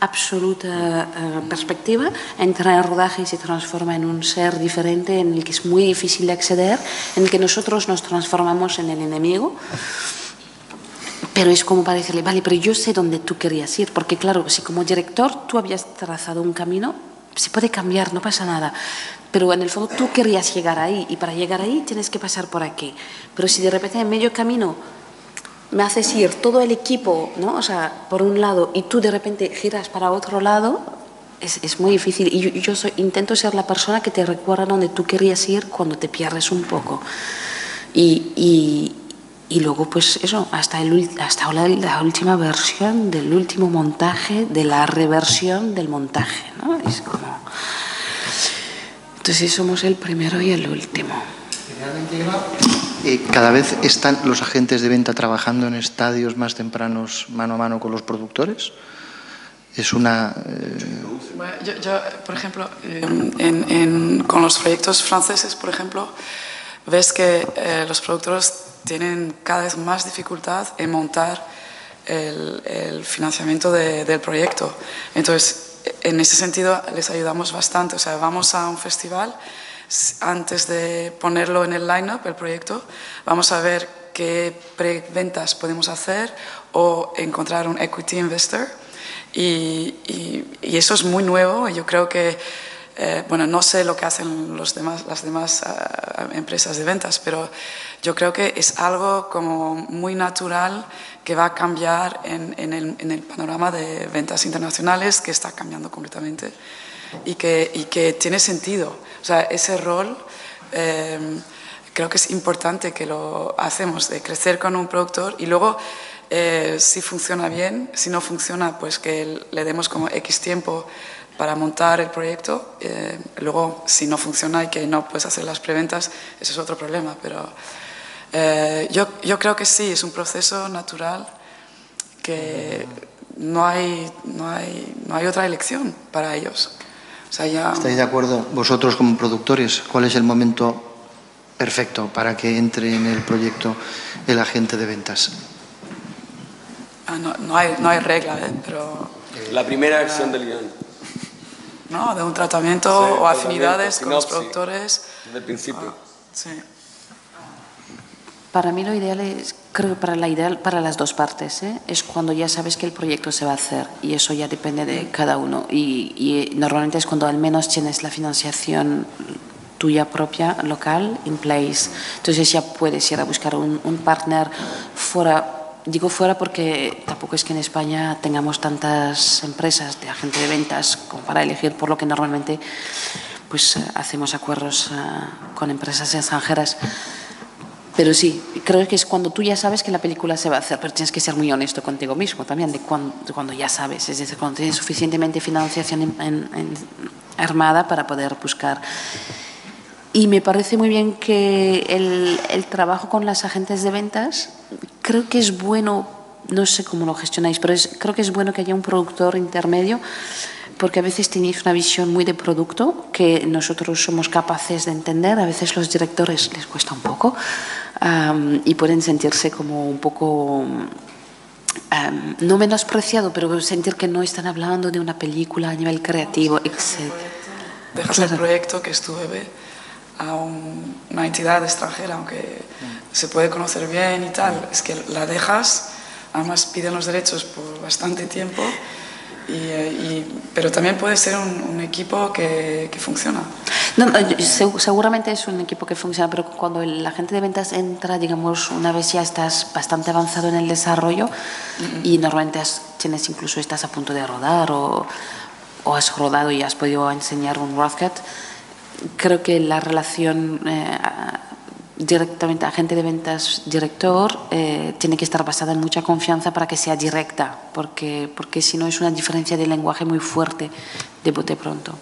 Speaker 5: absoluta perspectiva, entra en rodaje y se transforma en un ser diferente en el que es muy difícil de acceder, en el que nosotros nos transformamos en el enemigo. Pero es como para decirle, vale, pero yo sé dónde tú querías ir, porque claro, si como director tú habías trazado un camino, se puede cambiar, no pasa nada, pero en el fondo tú querías llegar ahí, y para llegar ahí tienes que pasar por aquí. Pero si de repente en medio camino me haces ir todo el equipo, ¿no? O sea, por un lado, y tú de repente giras para otro lado, es muy difícil. Y yo intento ser la persona que te recuerda dónde tú querías ir cuando te pierdes un poco. Y luego, pues eso, hasta la última versión del último montaje, de la reversión del montaje, ¿no? Es como... Entonces somos el primero y el último.
Speaker 1: ¿Cada vez están los agentes de venta trabajando en estadios más tempranos mano a mano con los productores? Es una...
Speaker 2: Bueno, yo, por ejemplo, con los proyectos franceses, por ejemplo, ves que los productores tienen cada vez más dificultad en montar el financiamiento del proyecto. Entonces, en ese sentido, les ayudamos bastante. O sea, vamos a un festival, antes de ponerlo en el line-up, el proyecto, vamos a ver qué preventas podemos hacer o encontrar un equity investor. Y eso es muy nuevo. Yo creo que, bueno, no sé lo que hacen las demás empresas de ventas, pero yo creo que es algo como muy natural que va a cambiar en el panorama de ventas internacionales, que está cambiando completamente y que tiene sentido. O sea, ese rol creo que es importante que lo hacemos, de crecer con un productor y luego si funciona bien, si no funciona, pues que le demos como X tiempo para montar el proyecto. Luego, si no funciona y que no puedes hacer las preventas, ese es otro problema. Pero yo creo que sí, es un proceso natural que no hay otra elección para ellos. O sea, ya...
Speaker 1: ¿Estáis de acuerdo vosotros como productores? ¿Cuál es el momento perfecto para que entre en el proyecto el agente de ventas?
Speaker 2: No hay regla, pero...
Speaker 3: La primera versión del guión.
Speaker 2: No, de un tratamiento
Speaker 3: Sí,
Speaker 2: o afinidades con los
Speaker 3: sinopsis,
Speaker 2: productores.
Speaker 3: desde el principio.
Speaker 2: Sí.
Speaker 5: Para mí lo ideal es, creo que para las dos partes, es cuando ya sabes que el proyecto se va a hacer y eso ya depende de cada uno y normalmente es cuando al menos tienes la financiación tuya propia, local, in place. Entonces ya puedes ir a buscar un partner fuera. Digo fuera porque tampoco es que en España tengamos tantas empresas de agente de ventas como para elegir, por lo que normalmente pues hacemos acuerdos con empresas extranjeras. Pero sí, creo que es cuando tú ya sabes que la película se va a hacer, pero tienes que ser muy honesto contigo mismo también, de cuando ya sabes, es decir, cuando tienes suficientemente financiación armada para poder buscar. Y me parece muy bien que el trabajo con las agentes de ventas, creo que es bueno, no sé cómo lo gestionáis, pero creo que es bueno que haya un productor intermedio, porque a veces tenéis una visión muy de producto que nosotros somos capaces de entender, a veces los directores les cuesta un poco y pueden sentirse como un poco, no menospreciado, pero sentir que no están hablando de una película a nivel creativo, etc.
Speaker 2: Dejas el proyecto que es tu bebé a una entidad extranjera, aunque se puede conocer bien y tal, es que la dejas, además piden los derechos por bastante tiempo, pero también puede ser un equipo que funciona.
Speaker 5: No, seguramente es un equipo que funciona, pero cuando el agente de ventas entra, digamos, una vez ya estás bastante avanzado en el desarrollo y normalmente estás a punto de rodar o has rodado y has podido enseñar un rough cut, creo que la relación directamente agente de ventas director tiene que estar basada en mucha confianza para que sea directa, porque si no es una diferencia de lenguaje muy fuerte de bote pronto.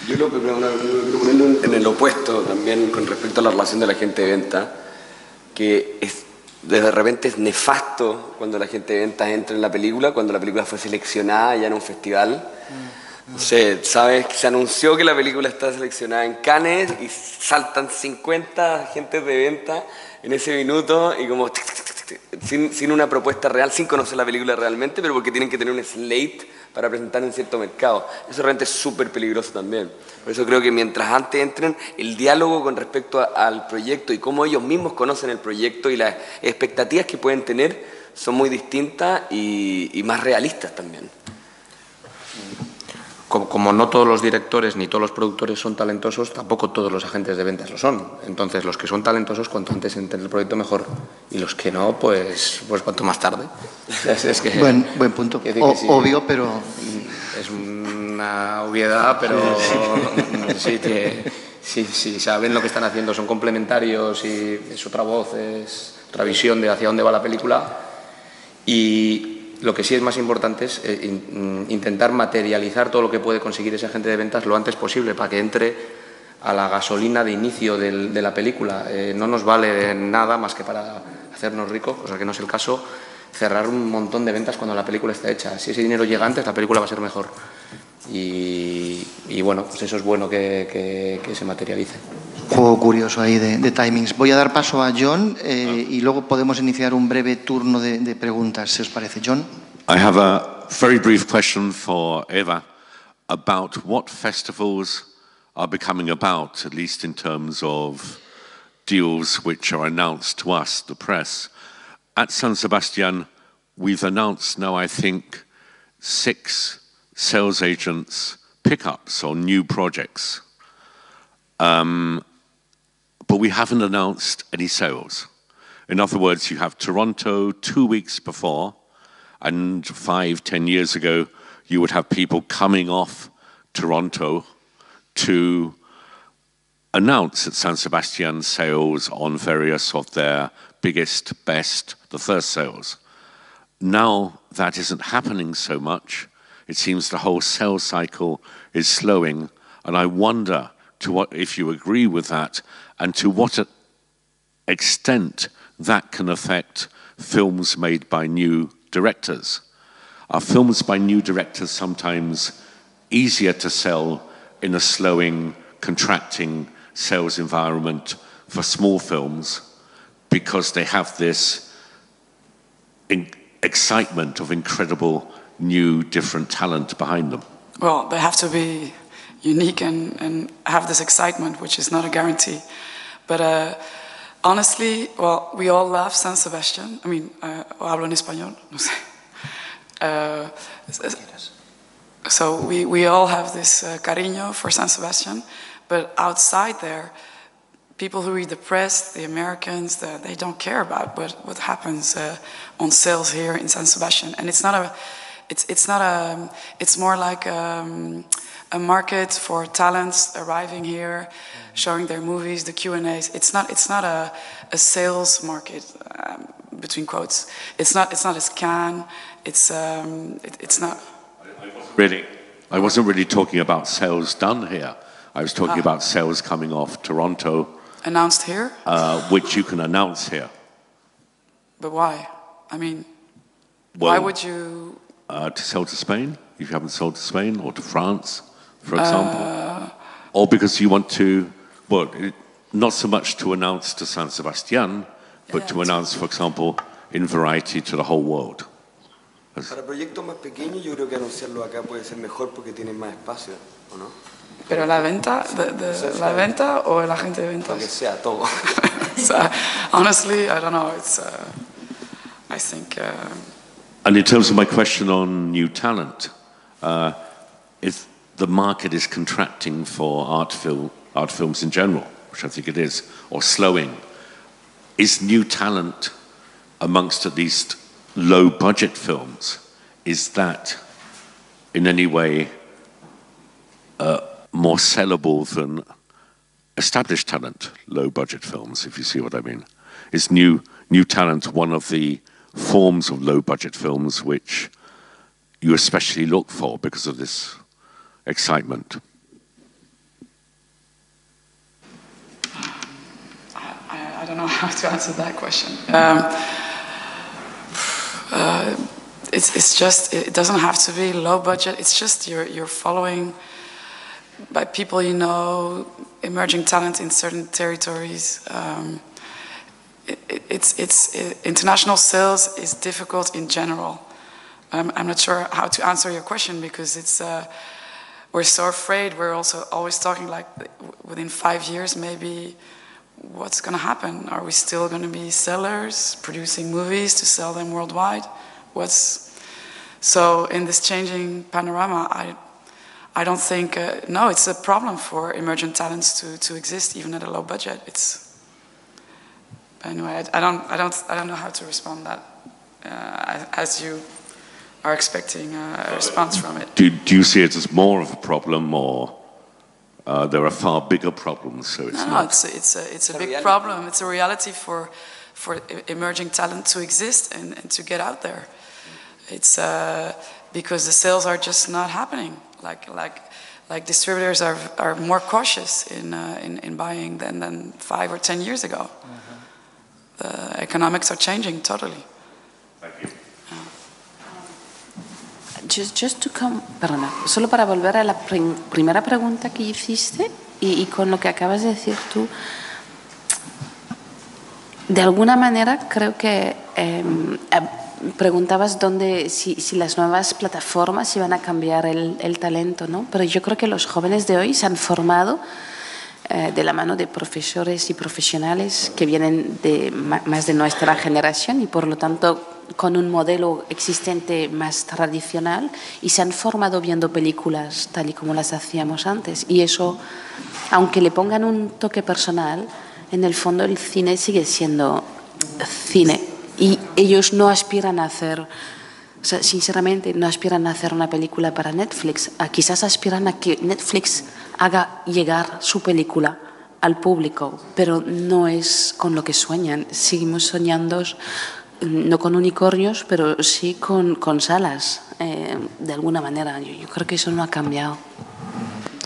Speaker 3: Yo lo que ponerlo en el opuesto también con respecto a la relación de la agente de venta, que de repente es nefasto cuando la agente de ventas entra en la película, cuando la película fue seleccionada ya en un festival. No sé, sabes que se anunció que la película está seleccionada en Cannes y saltan 50 agentes de venta en ese minuto y como sin una propuesta real, sin conocer la película realmente, pero porque tienen que tener un slate para presentar en cierto mercado. Eso realmente es súper peligroso también. Por eso creo que mientras antes entren, el diálogo con respecto al proyecto y cómo ellos mismos conocen el proyecto y las expectativas que pueden tener son muy distintas y más realistas también.
Speaker 4: Como no todos los directores ni todos los productores son talentosos, tampoco todos los agentes de ventas lo son. Entonces, los que son talentosos, cuanto antes entren en el proyecto, mejor. Y los que no, pues cuanto más tarde. Es que,
Speaker 1: buen punto. Obvio, pero...
Speaker 4: Es una obviedad, pero si saben lo que están haciendo, son complementarios y es otra voz, es otra visión de hacia dónde va la película. Y lo que sí es más importante es intentar materializar todo lo que puede conseguir ese agente de ventas lo antes posible para que entre a la gasolina de inicio de la película. No nos vale nada más que para hacernos ricos, cosa que no es el caso, cerrar un montón de ventas cuando la película está hecha. Si ese dinero llega antes, la película va a ser mejor. Y bueno, pues eso es bueno que se materialice.
Speaker 1: Juego curioso ahí de timings. Voy a dar paso a John y luego podemos iniciar un breve turno de preguntas, si os parece. John.
Speaker 7: I have a very brief question for Eva about what festivals are becoming about, at least in terms of deals which are announced to us, the press. At San Sebastian, we've announced now, I think, 6 sales agents pickups on new projects. But we haven't announced any sales. In other words, you have Toronto 2 weeks before, and 5-10 years ago, you would have people coming off Toronto to announce at San Sebastian sales on various of their biggest, best, the first sales. Now that isn't happening so much. It seems the whole sales cycle is slowing, and I wonder to what, if you agree with that, and to what extent that can affect films made by new directors. Are films by new directors sometimes easier to sell in a slowing, contracting sales environment for small films because they have this excitement of incredible new, different talent behind them?
Speaker 2: Well, they have to be unique and have this excitement, which is not a guarantee. But honestly, well, we all love San Sebastian. I mean, hablo en español, no sé. So we all have this cariño for San Sebastian, but outside there, people who read the press, the Americans, they don't care about what happens on sales here in San Sebastian. And it's more like a market for talents arriving here, showing their movies, the Q&As. It's not a sales market, between quotes. It's not as Cannes. It's not.
Speaker 7: Really, I wasn't really talking about sales done here. I was talking about sales coming off Toronto.
Speaker 2: Announced here?
Speaker 7: Which you can announce here.
Speaker 2: But why? I mean,
Speaker 7: well,
Speaker 2: why would you?
Speaker 7: To sell to Spain, if you haven't sold to Spain, or to France, for example. Or because you want to, well, not so much to announce to San Sebastian, but to announce, for example, in Variety to the whole world.
Speaker 3: Para proyectos más pequeños, yo creo que anunciarlo acá puede ser mejor porque tienen más espacio, ¿o no?
Speaker 2: Pero la venta, la venta o el agente de ventas.
Speaker 3: Que sea todo.
Speaker 2: So, honestly, I don't know. It's, I think.
Speaker 7: And in terms of my question on new talent, if the market is contracting for art films in general, which I think it is, or slowing, is new talent amongst at least low-budget films, is that in any way more sellable than established talent, low-budget films, if you see what I mean? Is new talent one of the forms of low-budget films which you especially look for because of this excitement?
Speaker 2: I don't know how to answer that question. It's just, it doesn't have to be low budget. It's just you're following by people you know, emerging talent in certain territories. International sales is difficult in general. I'm not sure how to answer your question because it's we're so afraid. We're also always talking like within 5 years maybe what's going to happen. Are we still going to be sellers, producing movies to sell them worldwide? So in this changing panorama, I don't think no, it's a problem for emergent talents to exist even at a low budget. Anyway, I don't know how to respond that as you are expecting a response from it.
Speaker 7: Do you see it as more of a problem, or there are far bigger problems? So it's
Speaker 2: no, it's a big problem. It's a reality for emerging talent to exist and to get out there. It's because the sales are just not happening. Like distributors are more cautious in buying than 5 or 10 years ago. The economics are changing totally.
Speaker 7: Thank you.
Speaker 5: Perdona, solo para volver a la primera pregunta que hiciste y con lo que acabas de decir tú, de alguna manera creo que preguntabas si las nuevas plataformas iban a cambiar el talento, ¿no? Pero yo creo que los jóvenes de hoy se han formado de la mano de profesores y profesionales que vienen más de nuestra generación y por lo tanto con un modelo existente más tradicional y se han formado viendo películas tal y como las hacíamos antes. Y eso, aunque le pongan un toque personal, en el fondo el cine sigue siendo cine y ellos no aspiran a hacer, o sea, sinceramente no aspiran a hacer una película para Netflix, quizás aspiran a que Netflix haga llegar su película al público, pero no es con lo que sueñan. Seguimos soñando no con unicornios, pero sí con salas, de alguna manera. Yo creo que eso no ha cambiado.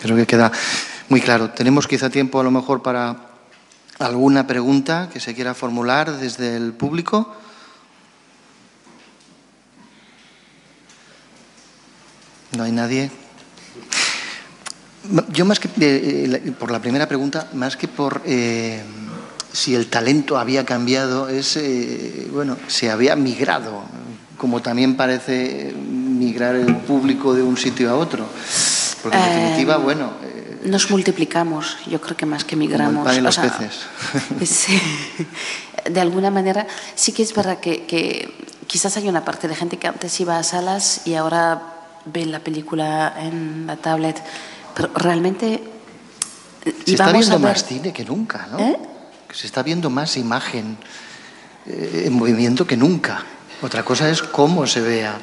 Speaker 1: Creo que queda muy claro. Tenemos quizá tiempo a lo mejor para alguna pregunta que se quiera formular desde el público. ¿No hay nadie? Yo más que por la primera pregunta, más que por si el talento había cambiado, es, bueno, se había migrado, como también parece migrar el público de un sitio a otro. Porque en definitiva, bueno...
Speaker 5: nos multiplicamos, yo creo que más que migramos.
Speaker 1: Como el pan y los peces.
Speaker 5: Sí, de alguna manera, sí que es verdad que quizás hay una parte de gente que antes iba a salas y ahora ve la película en la tablet, pero realmente...
Speaker 1: Se está viendo más cine que nunca, ¿no? Se está viendo más imagen en movimiento que nunca. Otra cosa es cómo se vea.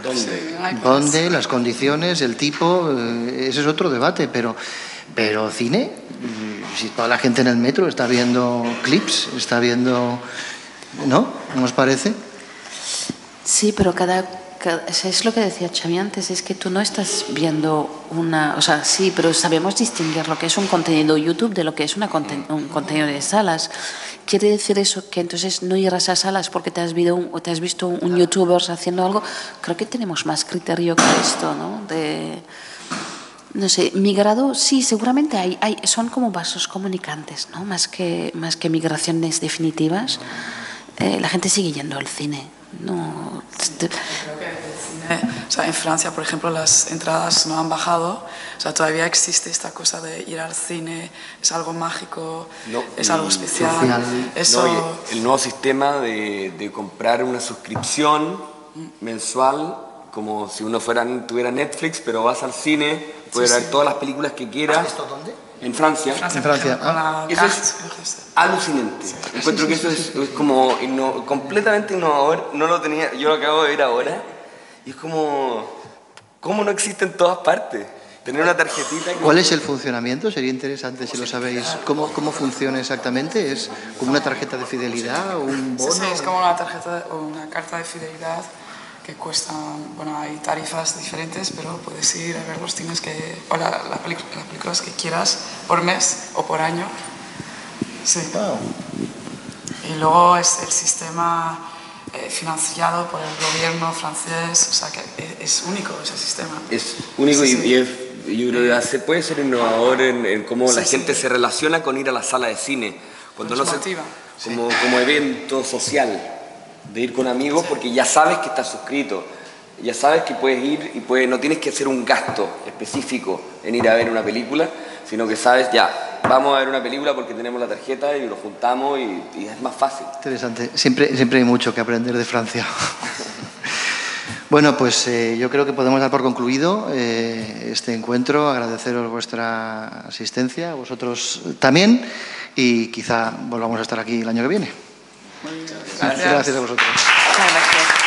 Speaker 1: ¿Dónde? Las condiciones, el tipo, ese es otro debate, pero cine, si toda la gente en el metro está viendo clips, está viendo... ¿No? ¿No os parece?
Speaker 5: Sí, pero es lo que decía Xavi antes, es que tú no estás viendo una... O sea, sí, pero sabemos distinguir lo que es un contenido YouTube de lo que es un contenido de salas. ¿Quiere decir eso que entonces no irás a salas porque te has visto un youtuber haciendo algo? Creo que tenemos más criterio que esto, ¿no? No sé, migrado, sí, seguramente son como vasos comunicantes, ¿no? Más que migraciones definitivas. La gente sigue yendo al cine. No.
Speaker 2: Creo que el cine, o sea, en Francia, por ejemplo, las entradas no han bajado. O sea, todavía existe esta cosa de ir al cine, es algo mágico, es algo especial. Eso...
Speaker 3: No, el nuevo sistema de comprar una suscripción mensual, como si uno tuviera Netflix, pero vas al cine, puedes ver todas las películas que quieras.
Speaker 1: ¿Esto dónde?
Speaker 3: En Francia.
Speaker 1: En Francia.
Speaker 3: Eso es alucinante. Encuentro que eso es como completamente innovador. No lo tenía, yo lo acabo de ver ahora. Y es como, ¿cómo no existe en todas partes? Tener una tarjetita.
Speaker 1: ¿Cuál es el funcionamiento? Sería interesante si lo sabéis. ¿Cómo funciona exactamente? ¿Es como una tarjeta de fidelidad o un bono?
Speaker 2: Sí, es como una tarjeta o una carta de fidelidad que cuesta, bueno, hay tarifas diferentes, pero puedes ir a ver los cines o las películas que quieras por mes o por año. Sí.
Speaker 1: Wow.
Speaker 2: Y luego es el sistema financiado por el gobierno francés, o sea que es único ese sistema.
Speaker 3: Es único y yo creo que puede ser innovador en cómo la gente se relaciona con ir a la sala de cine. Cuando no
Speaker 2: motiva.
Speaker 3: Como evento social. De ir con amigos porque ya sabes que estás suscrito, ya sabes que puedes ir y no tienes que hacer un gasto específico en ir a ver una película, sino que sabes, ya, vamos a ver una película porque tenemos la tarjeta y lo juntamos y es más fácil.
Speaker 1: Interesante, siempre hay mucho que aprender de Francia. Bueno, pues yo creo que podemos dar por concluido este encuentro, agradeceros vuestra asistencia, a vosotros también, y quizá volvamos a estar aquí el año que viene.
Speaker 2: Gracias.
Speaker 1: Gracias a vosotros.
Speaker 5: Muchas gracias.